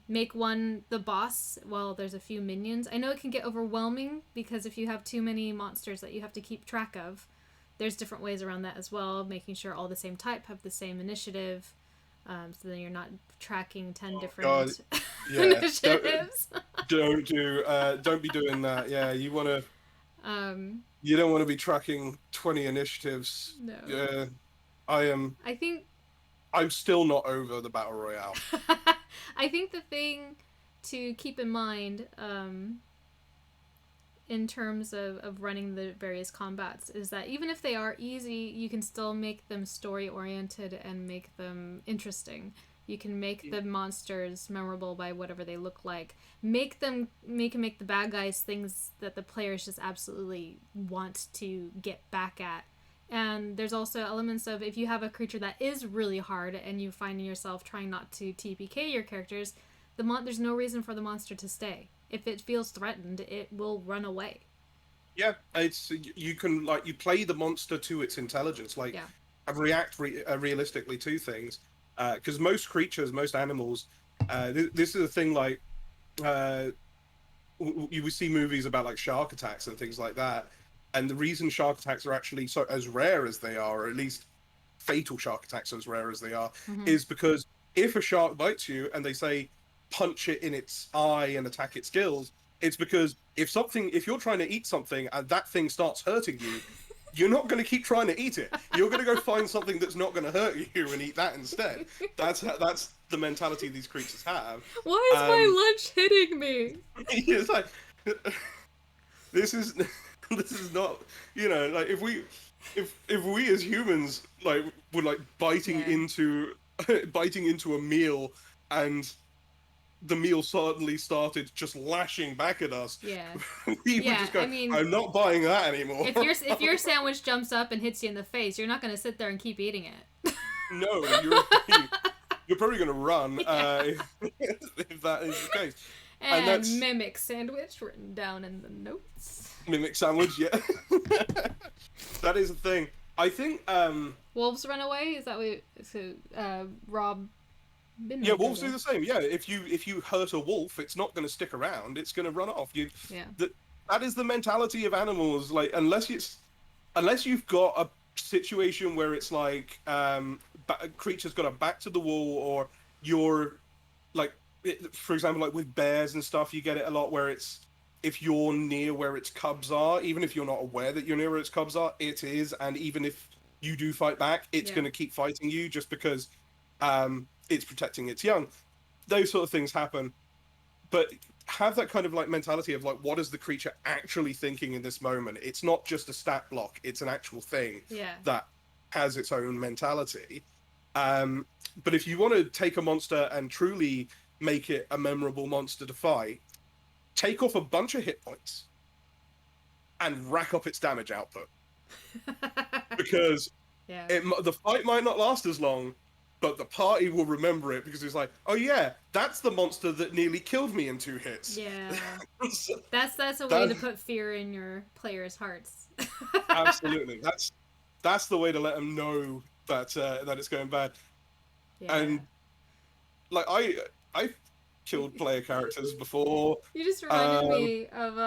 Make one the boss while there's a few minions. I know it can get overwhelming because if you have too many monsters that you have to keep track of, there's different ways around that as well, making sure all the same type have the same initiative, so then you're not tracking 10 God, different yeah, initiatives. don't be doing that. Yeah, um, you don't want to be tracking 20 initiatives. no. Yeah, I am. I think I'm still not over the battle royale. I think the thing to keep in mind, in terms of running the various combats, is that even if they are easy, you can still make them story oriented and make them interesting. You can make the monsters memorable by whatever they look like. Make the bad guys things that the players just absolutely want to get back at. And there's also elements of, if you have a creature that is really hard and you find yourself trying not to TPK your characters, there's no reason for the monster to stay. If it feels threatened, it will run away. Yeah, it's you can like you play the monster to its intelligence, like Yeah. react realistically to things. Because most creatures, most animals, this is a thing like uh, you would see movies about like shark attacks and things like that. And the reason shark attacks are actually so as rare as they are, or at least fatal shark attacks as rare as they are, Mm-hmm. is because if a shark bites you and they say punch it in its eye and attack its gills, it's because if you're trying to eat something and that thing starts hurting you, you're not going to keep trying to eat it. You're going to go find something that's not going to hurt you and eat that instead. That's the mentality these creatures have. Why is my lunch hitting me? It's like this is this is not, like if we as humans like were like biting Yeah. into biting into a meal and the meal suddenly started just lashing back at us, Yeah. we would Yeah, just go, I mean, I'm not buying that anymore. if your sandwich jumps up and hits you in the face, you're not going to sit there and keep eating it. No, you're probably going to run, if that is the case. And that's mimic sandwich written down in the notes. mimic sandwich, yeah. That is the thing. I think Wolves run away? Is that what Rob Binman yeah, wolves does do the same. Yeah, if you hurt a wolf, it's not going to stick around. It's going to run off. Yeah. That is the mentality of animals. Like unless you've got a situation where it's like creature's got a back to the wall, or you're like, for example, like with bears and stuff, you get it a lot where it's if you're near where its cubs are, even if you're not aware that you're near where its cubs are, it is, and even if you do fight back, it's Yeah. going to keep fighting you just because it's protecting its young. Those sort of things happen, but have that kind of like mentality of like, what is the creature actually thinking in this moment? It's not just a stat block; it's an actual thing Yeah. that has its own mentality. But if you want to take a monster and truly make it a memorable monster to fight, take off a bunch of hit points and rack up its damage output, because Yeah. the fight might not last as long, but the party will remember it because it's like, oh yeah, that's the monster that nearly killed me in 2 hits. Yeah. So, That's a way to put fear in your players' hearts. absolutely, that's the way to let them know that that it's going bad. Yeah. And like I killed player characters before. You just reminded me of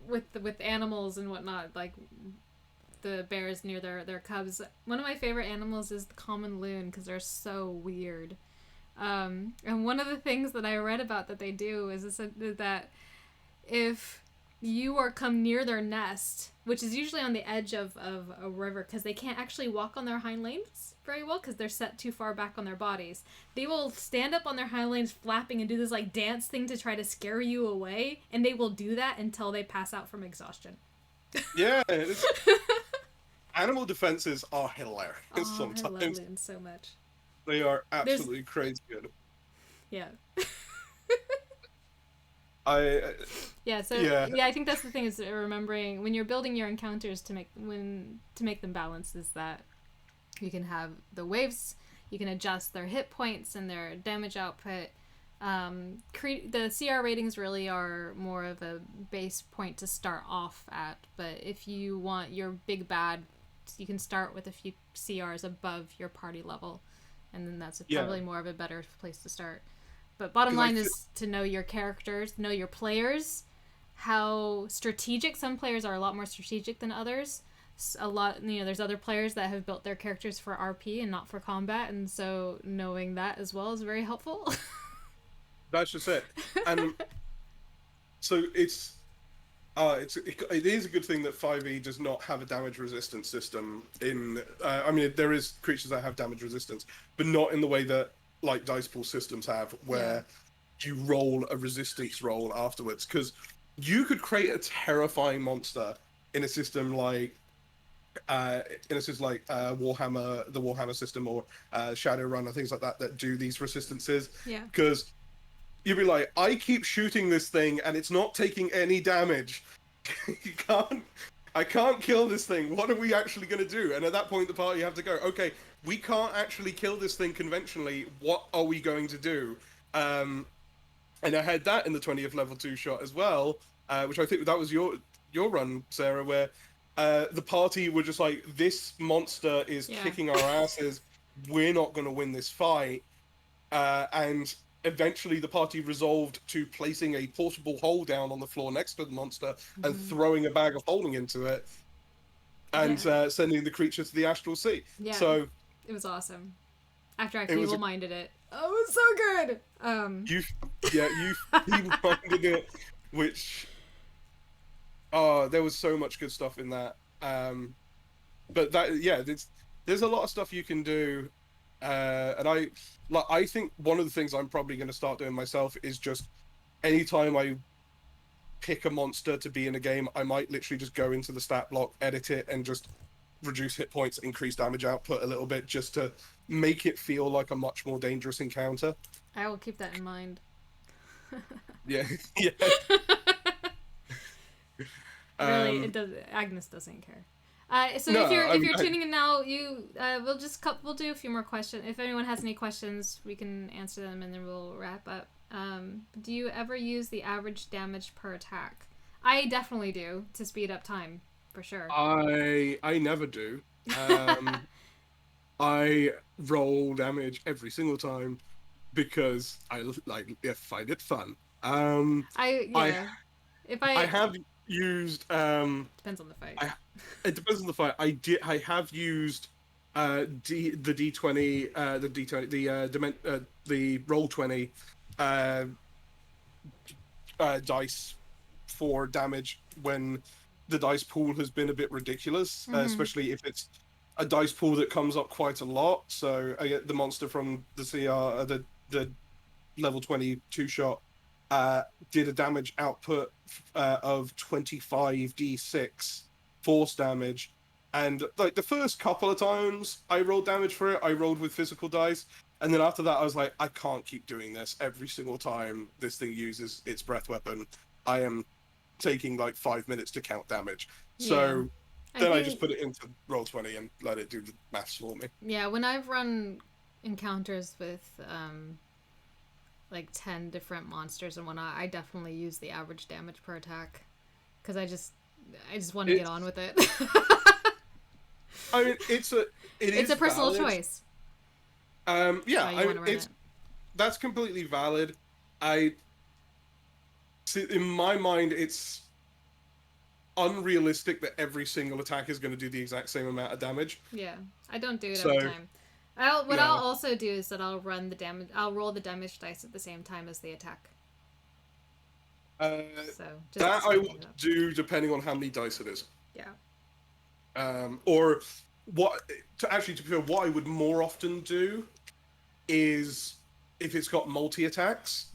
with animals and whatnot, like the bears near their cubs. One of my favorite animals is the common loon because they're so weird. And one of the things that I read about that they do is that if you or come near their nest, which is usually on the edge of a river because they can't actually walk on their hind legs very well because they're set too far back on their bodies, they will stand up on their hind legs flapping and do this like dance thing to try to scare you away, and they will do that until they pass out from exhaustion. Yeah, animal defenses are hilarious Oh, I love sometimes. loons so much. They are There's absolutely crazy good. yeah. I Yeah, so yeah yeah, I think that's the thing is remembering when you're building your encounters to make them balanced is that you can have the waves, you can adjust their hit points and their damage output. The CR ratings really are more of a base point to start off at, but if you want your big bad, you can start with a few CRs above your party level, and then that's yeah probably more of a better place to start. But bottom because line is to know your characters, know your players, how strategic some players are a lot more strategic than others. A lot, there's other players that have built their characters for RP and not for combat, and so knowing that as well is very helpful. that's just it. And so it is a good thing that 5e does not have a damage resistance system in I mean there is creatures that have damage resistance, but not in the way that like dice pool systems have, Yeah. where you roll a resistance roll afterwards, because you could create a terrifying monster in a system like Warhammer, the Warhammer system, or Shadowrun, or things like that that do these resistances. Yeah. Because you'd be like, I keep shooting this thing and it's not taking any damage. you can't, I can't kill this thing. What are we actually going to do? And at that point, the party have to go, okay, we can't actually kill this thing conventionally. What are we going to do? And I had that in the 20th level 2 shot as well, which I think that was your run, Sarah, where the party were just like, this monster is kicking our asses. We're not going to win this fight. And eventually the party resolved to placing a portable hole down on the floor next to the monster and throwing a bag of holding into it and sending the creature to the astral sea. Yeah. So it was awesome. After I feeble-minded it. Oh, it was so good! You feeble-minded it, which... Oh, there was so much good stuff in that. But there's a lot of stuff you can do. And I think one of the things I'm probably going to start doing myself is just anytime I pick a monster to be in a game, I might literally just go into the stat block, edit it, and just reduce hit points, increase damage output a little bit, just to make it feel like a much more dangerous encounter. I will keep that in mind. Yeah, yeah. Really, it does. Agnes doesn't care. So No, if you're tuning in now, we'll do a few more questions. If anyone has any questions, we can answer them and then we'll wrap up. Do you ever use the average damage per attack? I definitely do to speed up time, for sure. I never do. I roll damage every single time because I find it fun. I have used depends on the fight. It depends on the fight. I have used the D20 the roll 20 dice for damage when the dice pool has been a bit ridiculous, especially if it's a dice pool that comes up quite a lot. So I get the monster from the CR, the level 22 shot, did a damage output of 25d6 force damage. And like the first couple of times I rolled damage for it, I rolled with physical dice. And then after that, I was like, I can't keep doing this every single time this thing uses its breath weapon. I am taking like 5 minutes to count damage. So then I just put it into roll 20 and let it do the maths for me. Yeah, when I've run encounters with like 10 different monsters and whatnot, I definitely use the average damage per attack because I just want to get on with it. I mean, it's a personal valid choice. That's completely valid. In my mind, it's unrealistic that every single attack is going to do the exact same amount of damage. Yeah, I don't do it every time. I'll also do is that I'll roll the damage dice at the same time as the attack. That I will do depending on how many dice it is. Yeah. Or what I would more often do is if it's got multi-attacks,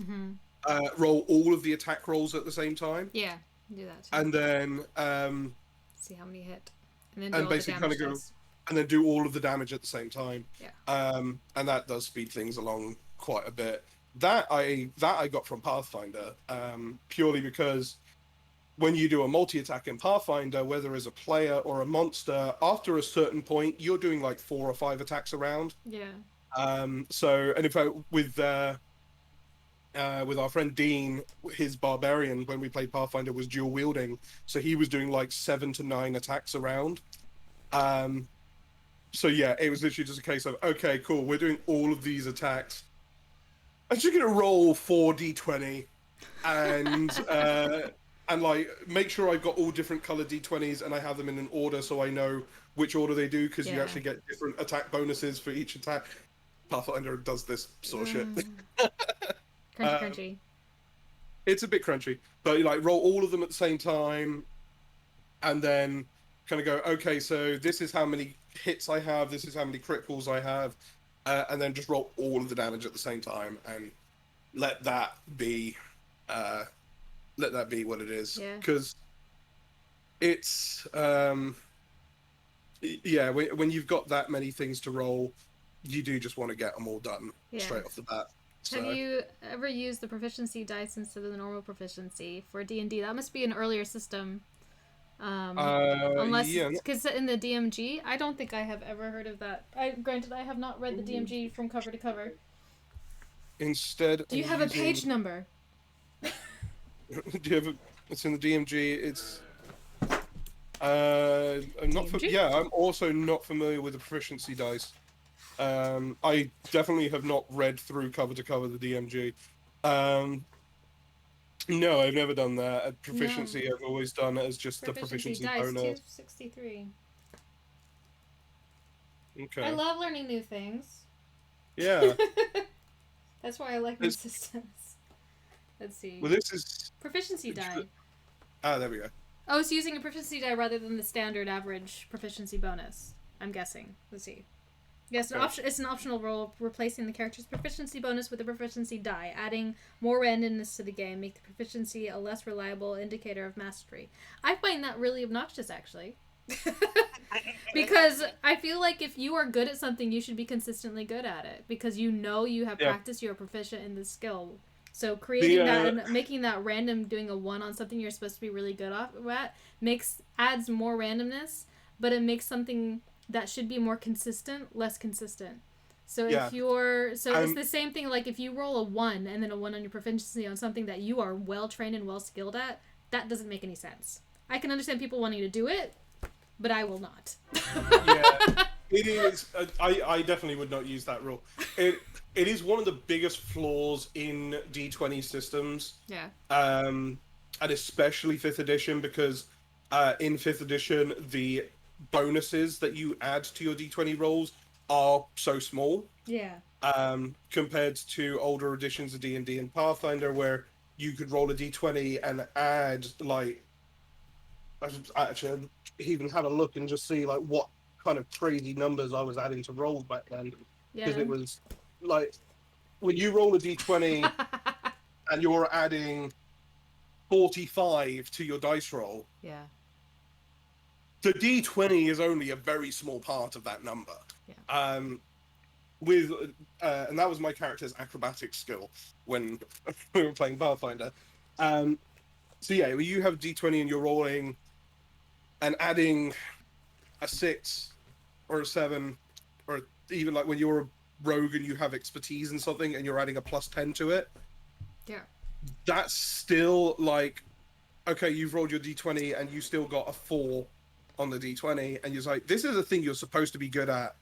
roll all of the attack rolls at the same time. Yeah, do that too. And then See how many hit, and then do and all the basically kind damage of go dice. and then do all of the damage at the same time. Yeah. And that does speed things along quite a bit. That I got from Pathfinder, purely because when you do a multi-attack in Pathfinder, whether as a player or a monster, after a certain point, you're doing like 4 or 5 attacks around. Yeah. So, and in fact, with our friend Dean, his barbarian, when we played Pathfinder, was dual wielding, so he was doing like 7 to 9 attacks around. So yeah, it was literally just a case of, okay, cool, we're doing all of these attacks. I'm just gonna roll 4d20 and like make sure I've got all different colored d20s and I have them in an order so I know which order they do, because you actually get different attack bonuses for each attack. Pathfinder does this sort of shit. Crunchy. It's a bit crunchy, but you like roll all of them at the same time, and then kind of go, okay, so this is how many hits I have, this is how many criticals I have, and then just roll all of the damage at the same time, and let that be what it is. Because it's yeah, when you've got that many things to roll, you do just want to get them all done straight off the bat. So. Have you ever used the proficiency dice instead of the normal proficiency for D&D? That must be an earlier system. Unless, because in the DMG, I don't think I have ever heard of that. Granted, I have not read the DMG from cover to cover. Instead, do you have a page number? Do you have it's in the DMG. It's I'm not. I'm also not familiar with the proficiency dice. I definitely have not read through cover to cover the DMG. No, I've never done that. At proficiency, I've always done it as just the proficiency dice, bonus. 263. Okay. I love learning new things. Yeah. That's why I like new systems. Let's see. Well, this is proficiency die. There we go. Oh, it's using a proficiency die rather than the standard average proficiency bonus, I'm guessing. Let's see. Yes, it's an optional role, replacing the character's proficiency bonus with a proficiency die, adding more randomness to the game, make the proficiency a less reliable indicator of mastery. I find that really obnoxious, actually. Because I feel like if you are good at something, you should be consistently good at it. Because you know you have practice, you are proficient in the skill. So creating that and making that random, doing a 1 on something you're supposed to be really good at, adds more randomness, but it makes something that should be more consistent less consistent. So if you're it's the same thing, like if you roll a 1 and then a 1 on your proficiency on something that you are well trained and well skilled at, that doesn't make any sense. I can understand people wanting to do it, but I will not. It is. I definitely would not use that rule. It is one of the biggest flaws in D20 systems. Yeah. And especially 5th edition, because in 5th edition the bonuses that you add to your D20 rolls are so small. Yeah. Compared to older editions of D&D and Pathfinder, where you could roll a D20 and add like. I should even have a look and just see like what kind of crazy numbers I was adding to rolls back then, because it was like when you roll a D20 and you're adding 45 to your dice roll. Yeah. The D20 is only a very small part of that number. Yeah. And that was my character's acrobatic skill when we were playing Pathfinder. So yeah, you have D20 and you're rolling and adding a 6 or a 7, or even like when you're a rogue and you have expertise in something and you're adding a +10 to it. Yeah. That's still like, okay, you've rolled your D20 and you still got a 4 on the D20, and you're like, this is a thing you're supposed to be good at,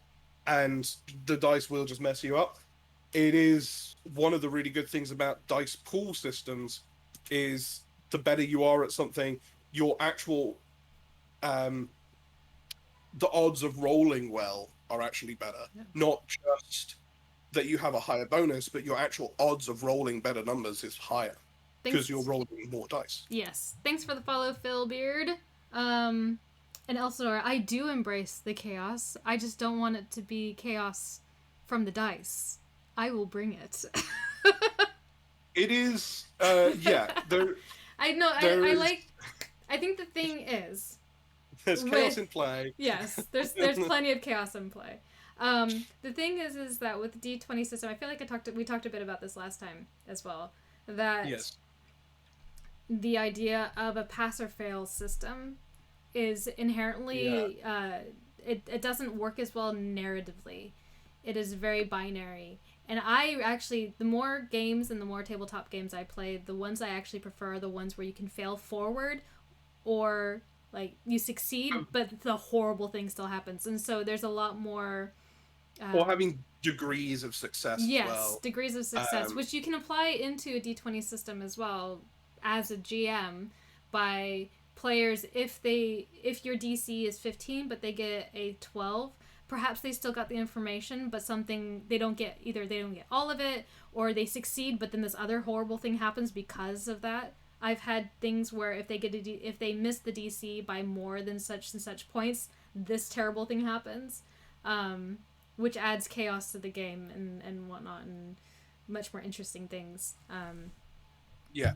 and the dice will just mess you up. It is one of the really good things about dice pool systems is the better you are at something, your actual the odds of rolling well are actually better. Yeah. Not just that you have a higher bonus, but your actual odds of rolling better numbers is higher because you're rolling more dice. Yes. Thanks for the follow, Phil Beard. And Elsinore, I do embrace the chaos. I just don't want it to be chaos from the dice. I will bring it. It is, yeah. I know. I think the thing is, There's chaos in play. Yes, there's plenty of chaos in play. The thing is that with the D20 system, I feel like we talked a bit about this last time as well. That Yes. the idea of a pass or fail system is Yeah. inherently it doesn't work as well narratively. It is very binary. And I actually, the more games and the more tabletop games I play, the ones I actually prefer are the ones where you can fail forward or like you succeed, but the horrible thing still happens. And so there's a lot more. Or having degrees of success as Yes, well. degrees of success, which you can apply into a D20 system as well as a GM by players if your DC is 15 but they get a 12, perhaps they still got the information but something they don't get, either they don't get all of it or they succeed but then this other horrible thing happens because of that. I've had things where if if they miss the DC by more than such and such points, this terrible thing happens. Which adds chaos to the game and whatnot and much more interesting things. Yeah,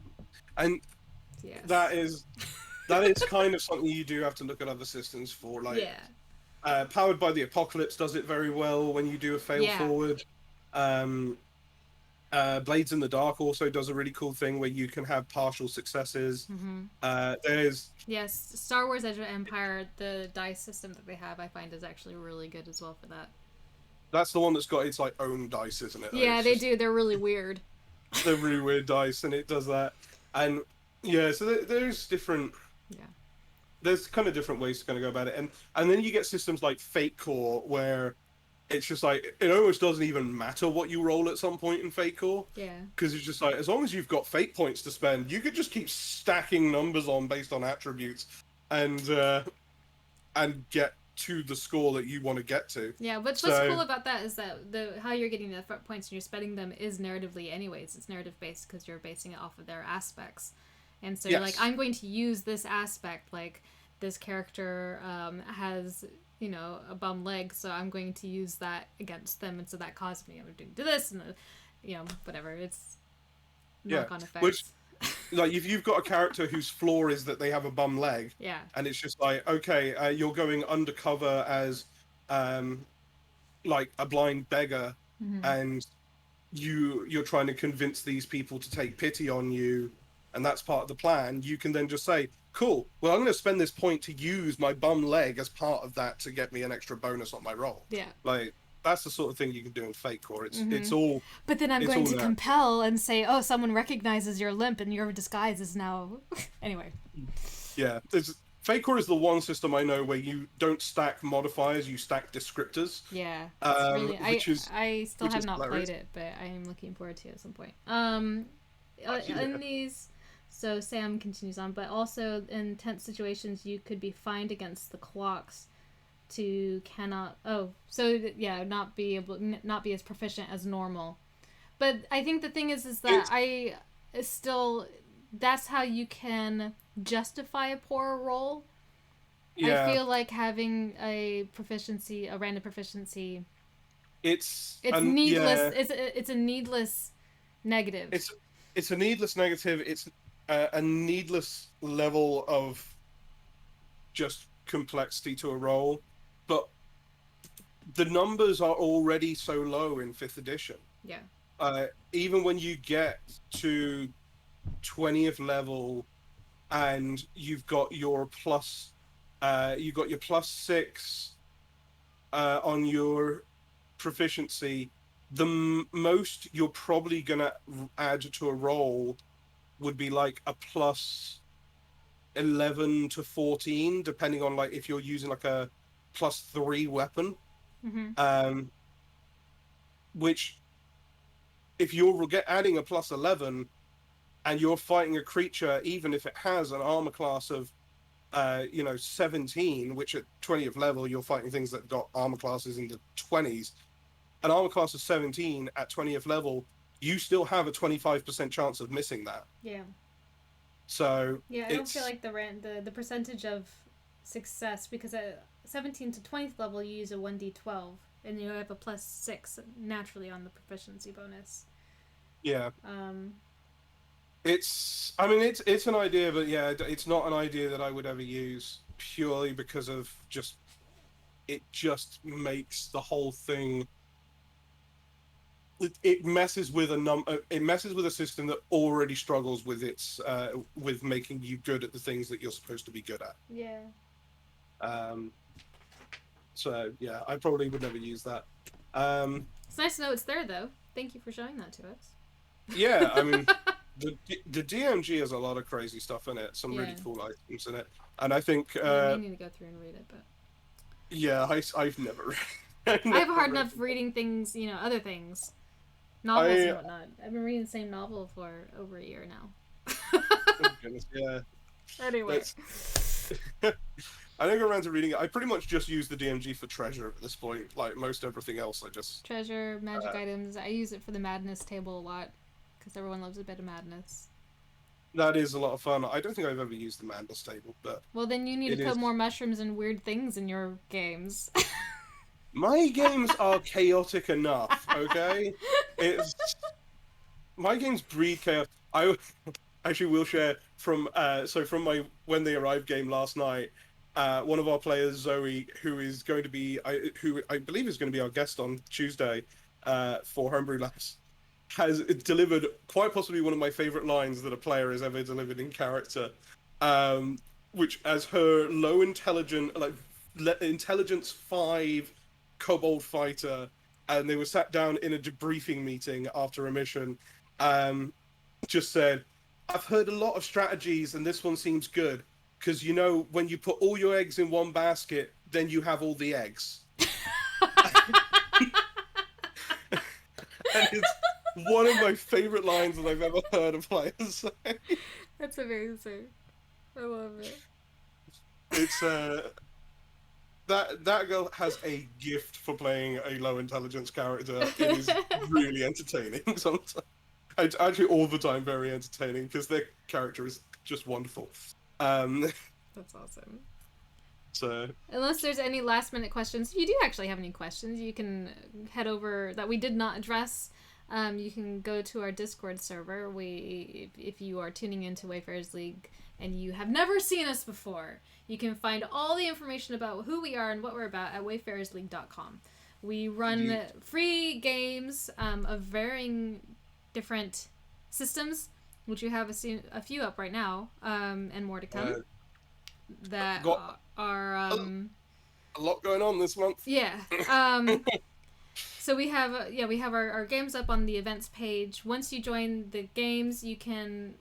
and Yes. that is kind of something you do have to look at other systems for. Like, Powered by the Apocalypse does it very well when you do a fail forward. Blades in the Dark also does a really cool thing where you can have partial successes. There's Star Wars Edge of Empire, the dice system that they have, I find is actually really good as well for that. That's the one that's got its like own dice, isn't it? Yeah, they do. They're really weird. They're really weird dice, and it does that. And yeah, so there's different. Yeah. There's kind of different ways to kind of go about it, and then you get systems like Fate Core where it's just like it almost doesn't even matter what you roll at some point in Fate Core. Yeah. Because it's just like as long as you've got fate points to spend, you could just keep stacking numbers on based on attributes, and get to the score that you want to get to. Yeah, what's cool about that is that how you're getting the points and you're spending them is narratively anyways. It's narrative based because you're basing it off of their aspects. And so you're like, I'm going to use this aspect, like this character has, a bum leg, so I'm going to use that against them, and so that caused me to do this, and whatever. It's knock-on effects. Which, like, if you've got a character whose flaw is that they have a bum leg, and it's just like, okay, you're going undercover as, like, a blind beggar, and you're trying to convince these people to take pity on you, and that's part of the plan. You can then just say, cool, well, I'm going to spend this point to use my bum leg as part of that to get me an extra bonus on my roll. Yeah. Like, that's the sort of thing you can do in Fate Core. It's all. But then I'm going to compel and say, oh, someone recognizes your limp and your disguise is now. Anyway. Yeah. Fate Core is the one system I know where you don't stack modifiers, you stack descriptors. Yeah. Really, I still have not played it, but I am looking forward to it at some point. In these. So Sam continues on, but also in tense situations, you could be fined against the clocks not be as proficient as normal. But I think the thing is that that's how you can justify a poor roll. Yeah. I feel like having a random proficiency. It's needless. Yeah. It's a needless negative. It's a needless negative. It's a needless level of just complexity to a roll, but the numbers are already so low in 5th edition. Yeah. Even when you get to 20th level and you've got your plus 6 on your proficiency, the most you're probably gonna add to a roll would be like a plus 11 to 14, depending on like if you're using like a +3 weapon. Which, if you're adding a +11 and you're fighting a creature, even if it has an armor class of 17, which at 20th level you're fighting things that got armor classes in the 20s, an armor class of 17 at 20th level, you still have a 25% chance of missing that. Yeah. So yeah, I don't feel like the percentage of success, because at 17 to 20th level you use a 1d12 and you have a +6 naturally on the proficiency bonus. Yeah. It's an idea, but yeah, it's not an idea that I would ever use purely because of it just makes the whole thing. It messes with it messes with a system that already struggles with with making you good at the things that you're supposed to be good at. Yeah. So yeah, I probably would never use that. It's nice to know it's there, though. Thank you for showing that to us. Yeah, I mean, the DMG has a lot of crazy stuff in it. Some really Yeah. cool items in it, and I think I'm meaning to go through and read it, but yeah, I've never read. I have a hard enough reading things, other things, novels and whatnot. I've been reading the same novel for over a year now. Oh, goodness, yeah. Anyway. I don't go around to reading it. I pretty much just use the DMG for treasure at this point. Like most everything else, I just... Treasure, magic items. I use it for the madness table a lot, because everyone loves a bit of madness. That is a lot of fun. I don't think I've ever used the madness table, but... Well, then you need to put more mushrooms and weird things in your games. My games are chaotic enough, okay? My games breed chaos. I actually will share from my When They Arrive game last night. One of our players, Zoe, who I believe is going to be our guest on Tuesday for Homebrew Labs, has delivered quite possibly one of my favorite lines that a player has ever delivered in character, which as her low intelligent, intelligence 5 kobold fighter, and they were sat down in a debriefing meeting after a mission, just said, "I've heard a lot of strategies and this one seems good. Because, when you put all your eggs in one basket, then you have all the eggs." And it's one of my favorite lines that I've ever heard a player say. That's amazing. I love it. It's, that girl has a gift for playing a low intelligence character. It is really entertaining sometimes. It's actually all the time very entertaining, because their character is just wonderful. That's awesome. So, unless there's any last minute questions, if you do actually have any questions, you can head over that we did not address. You can go to our Discord server. If you are tuning into Wayfarers League and you have never seen us before, you can find all the information about who we are and what we're about at wayfarersleague.com. We run free games of varying different systems, which you have a few up right now, and more to come. That are a lot going on this month. Yeah. So we have our games up on the events page. Once you join the games, you can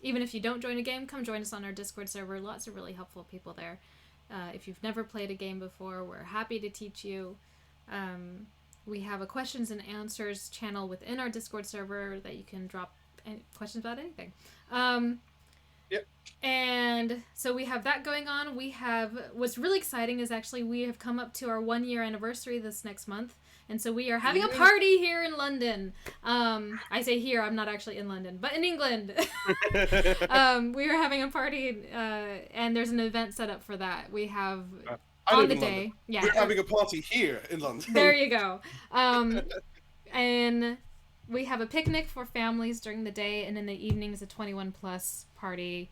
even if you don't join a game, come join us on our Discord server. Lots of really helpful people there. If you've never played a game before, we're happy to teach you. We have a questions and answers channel within our Discord server that you can drop questions about anything. Yep. And so we have that going on. What's really exciting is actually we have come up to our 1-year anniversary this next month. And so we are having a party here in London. I say here, I'm not actually in London, but in England. We are having a party, and there's an event set up for that. We have on the day. London. Yeah. We're having a party here in London. There you go. And we have a picnic for families during the day, and in the evenings a 21 plus party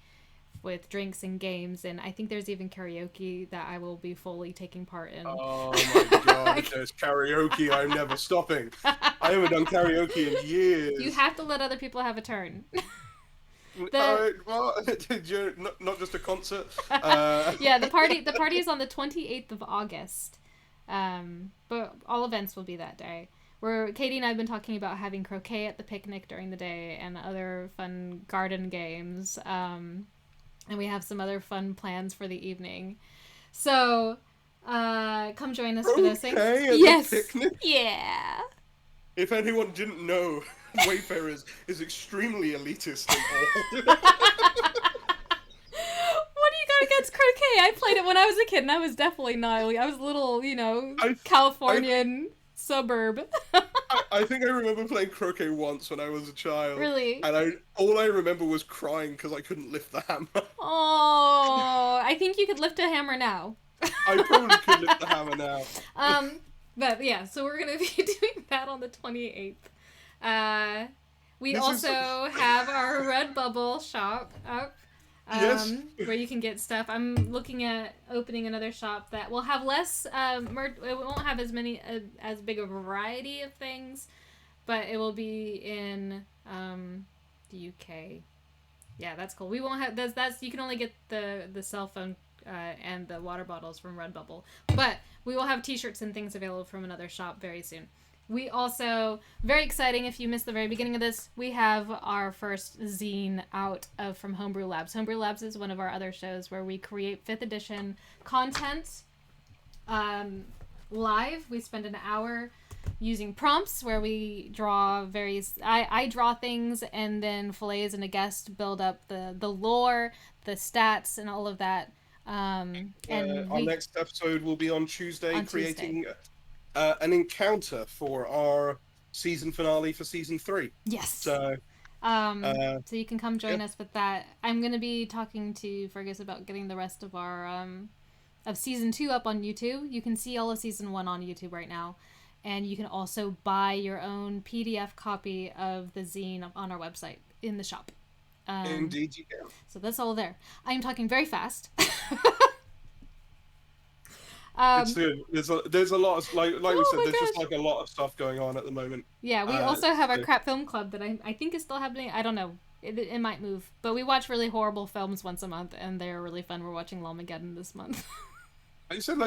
with drinks and games, and I think there's even karaoke that I will be fully taking part in. Oh my god, if there's karaoke, I'm never stopping. I haven't done karaoke in years. You have to let other people have a turn. Well, not just a concert. Yeah, the party is on the 28th of August, but all events will be that day. Where Katie and I have been talking about having croquet at the picnic during the day and other fun garden games. And we have some other fun plans for the evening. So, come join us for those things. Yes. The picnic? Yeah. If anyone didn't know, Wayfarers is extremely elitist and old. What do you got against croquet? I played it when I was a kid, and I was definitely not. I was a little, Californian suburb. I think I remember playing croquet once when I was a child. Really? And all I remember was crying because I couldn't lift the hammer. Oh, I think you could lift a hammer now. I probably could lift the hammer now. But yeah, so we're gonna be doing that on the 28th. We also have our Redbubble shop up. Yes. where you can get stuff. I'm looking at opening another shop that will have less merch. It won't have as many as big a variety of things, but it will be in the UK. Yeah, that's cool. We won't have that's you can only get the cell phone and the water bottles from Redbubble, but we will have T-shirts and things available from another shop very soon. We also, very exciting, if you missed the very beginning of this, we have our first zine out of from Homebrew Labs. Homebrew Labs is one of our other shows where we create 5th edition content live. We spend an hour using prompts where we draw various... I draw things, and then Fallaize and a guest build up the lore, the stats, and all of that. And Our next episode will be on Tuesday, on creating an encounter for our season finale for season 3. Yes. So you can come join us with that. I'm going to be talking to Fergus about getting the rest of our of season 2 up on YouTube. You can see all of season 1 on YouTube right now, and you can also buy your own PDF copy of the zine on our website in the shop. Indeed, you can. So that's all there. I am talking very fast. It's good. There's a lot of we said. There's just like a lot of stuff going on at the moment. Yeah, we also have our crap film club that I think is still happening. I don't know. It might move, but we watch really horrible films once a month, and they're really fun. We're watching Lawmageddon this month. I said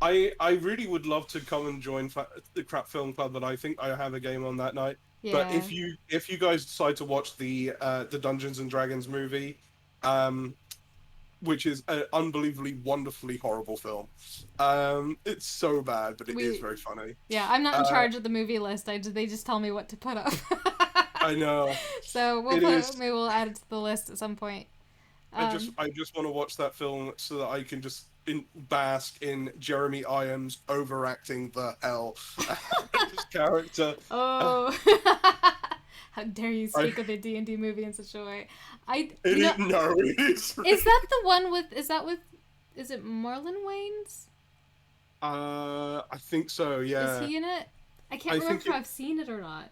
I really would love to come and join the crap film club, but I think I have a game on that night. Yeah. But if you guys decide to watch the Dungeons and Dragons movie, which is an unbelievably wonderfully horrible film, it's so bad, but it is very funny. Yeah, I'm not in charge of the movie list. They just tell me what to put up. I know. So maybe we'll add it to the list at some point. I just want to watch that film so that I can just bask in Jeremy Irons overacting the hell out of his character. Oh, how dare you speak of a D&D movie in such a way? It is. Is that the one with? Is it Marlon Wayans? I think so. Yeah. Is he in it? I can't remember if I've seen it or not.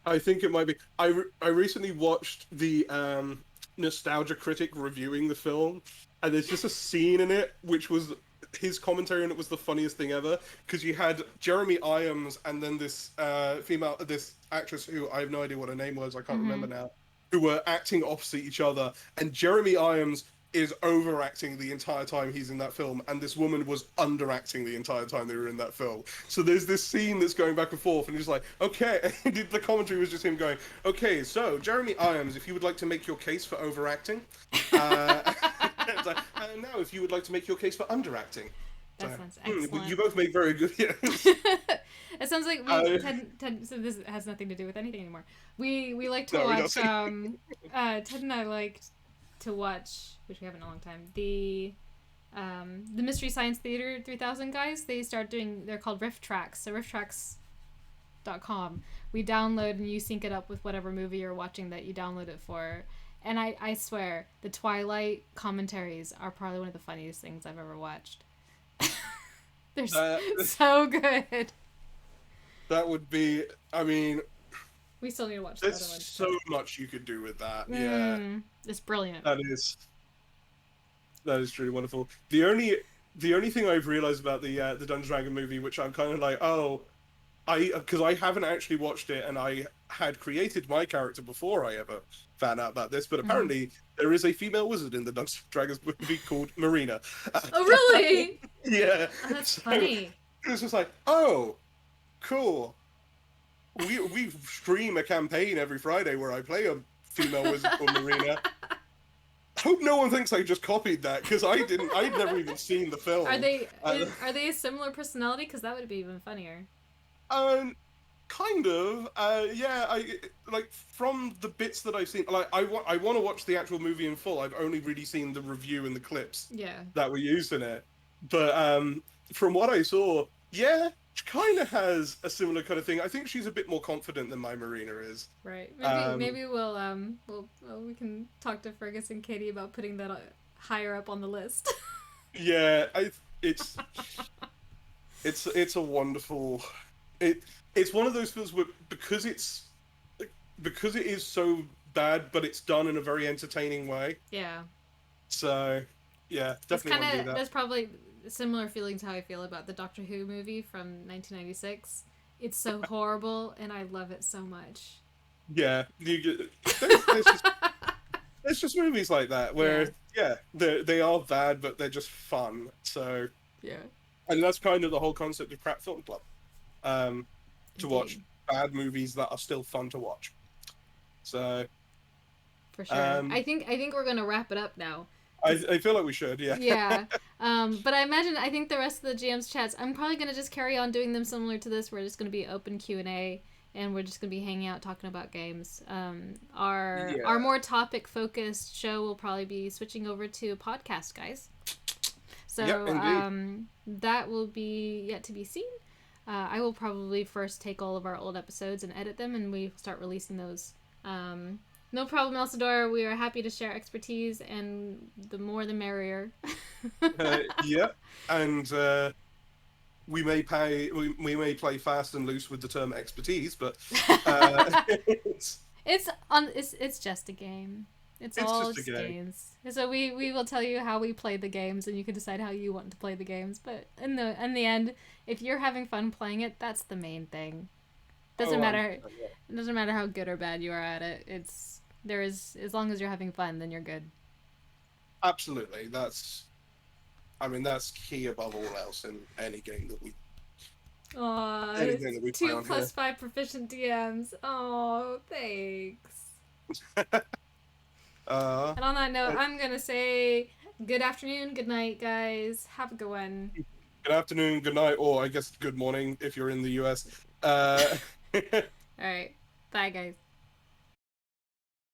I think it might be. I recently watched the Nostalgia Critic reviewing the film, and there's just a scene in it which was his commentary, and it was the funniest thing ever, because you had Jeremy Irons and then this this actress who I have no idea what her name was, I can't remember now, who were acting opposite each other, and Jeremy Irons is overacting the entire time he's in that film, and this woman was underacting the entire time they were in that film. So there's this scene that's going back and forth, and he's like, okay, the commentary was just him going, okay, so Jeremy Irons, if you would like to make your case for overacting, and now if you would like to make your case for underacting. That sounds excellent. You both make very good. Yes. It sounds like Ted. So this has nothing to do with anything anymore. We like to watch. Ted and I liked to watch, which we haven't in a long time. The Mystery Science Theater 3000 guys. They're called Riff Tracks. So rifftracks.com. We download and you sync it up with whatever movie you're watching that you download it for. And I swear, the Twilight commentaries are probably one of the funniest things I've ever watched. They're so good. That would be, I mean... We still need to watch the other one. There's so much you could do with that, yeah. It's brilliant. That is truly wonderful. The only thing I've realized about the Dungeons & Dragons movie, which I'm kind of like, because I haven't actually watched it, and I had created my character before I ever found out about this, but apparently there is a female wizard in the Dungeons & Dragons movie called Marina. Oh, really? Yeah. Oh, that's funny. It was just like, oh, cool. We stream a campaign every Friday where I play a female wizard called Marina. I hope no one thinks I just copied that, because I'd never even seen the film. Are they a similar personality? Because that would be even funnier. Kind of. Yeah. I like, from the bits that I've seen. Like, I want to watch the actual movie in full. I've only really seen the review and the clips. Yeah. That were used in it. But from what I saw, yeah, she kind of has a similar kind of thing. I think she's a bit more confident than my Marina is. Right. Maybe we can talk to Fergus and Katie about putting that higher up on the list. Yeah, it's a wonderful. It's one of those films where because it is so bad, but it's done in a very entertaining way. Yeah. So, yeah, That's definitely want to do that. that's probably similar feelings how I feel about the Doctor Who movie from 1996. It's so horrible, and I love it so much. Yeah, there's just movies like that Yeah. where yeah, they are bad, but they're just fun. So, Yeah. and that's kind of the whole concept of Crap Film Club. To watch Indeed. bad movies that are still fun to watch. So, For sure. um, I think we're gonna wrap it up now. I feel like we should, yeah. Yeah. But I think the rest of the GM's chats, I'm probably gonna just carry on doing them similar to this. We're just gonna be open Q&A, and we're just gonna be hanging out talking about games. Our Yeah, more topic focused show will probably be switching over to a podcast, guys. yep, So indeed. that will be yet to be seen. I will probably first take all of our old episodes and edit them, and we start releasing those. No problem, Elsador. We are happy to share expertise, and the more the merrier. Yeah, and we may play fast and loose with the term expertise, but it's It's just a game. It's it's all just a just game. games. So we will tell you how we play the games, and you can decide how you want to play the games. But in the end, if you're having fun playing it, that's the main thing. Oh, Doesn't matter. 100%, yeah. It doesn't matter how good or bad you are at it. It's there is as long as you're having fun, then you're good. Absolutely. I mean, that's key above all else in any game that we Aw, anything that we play two on plus five proficient DMs. Oh, thanks. here. uh, And on that note, I'm gonna say good afternoon, good night, guys. Have a good one. Good afternoon, good night, or I guess good morning if you're in the US. All right, bye, guys.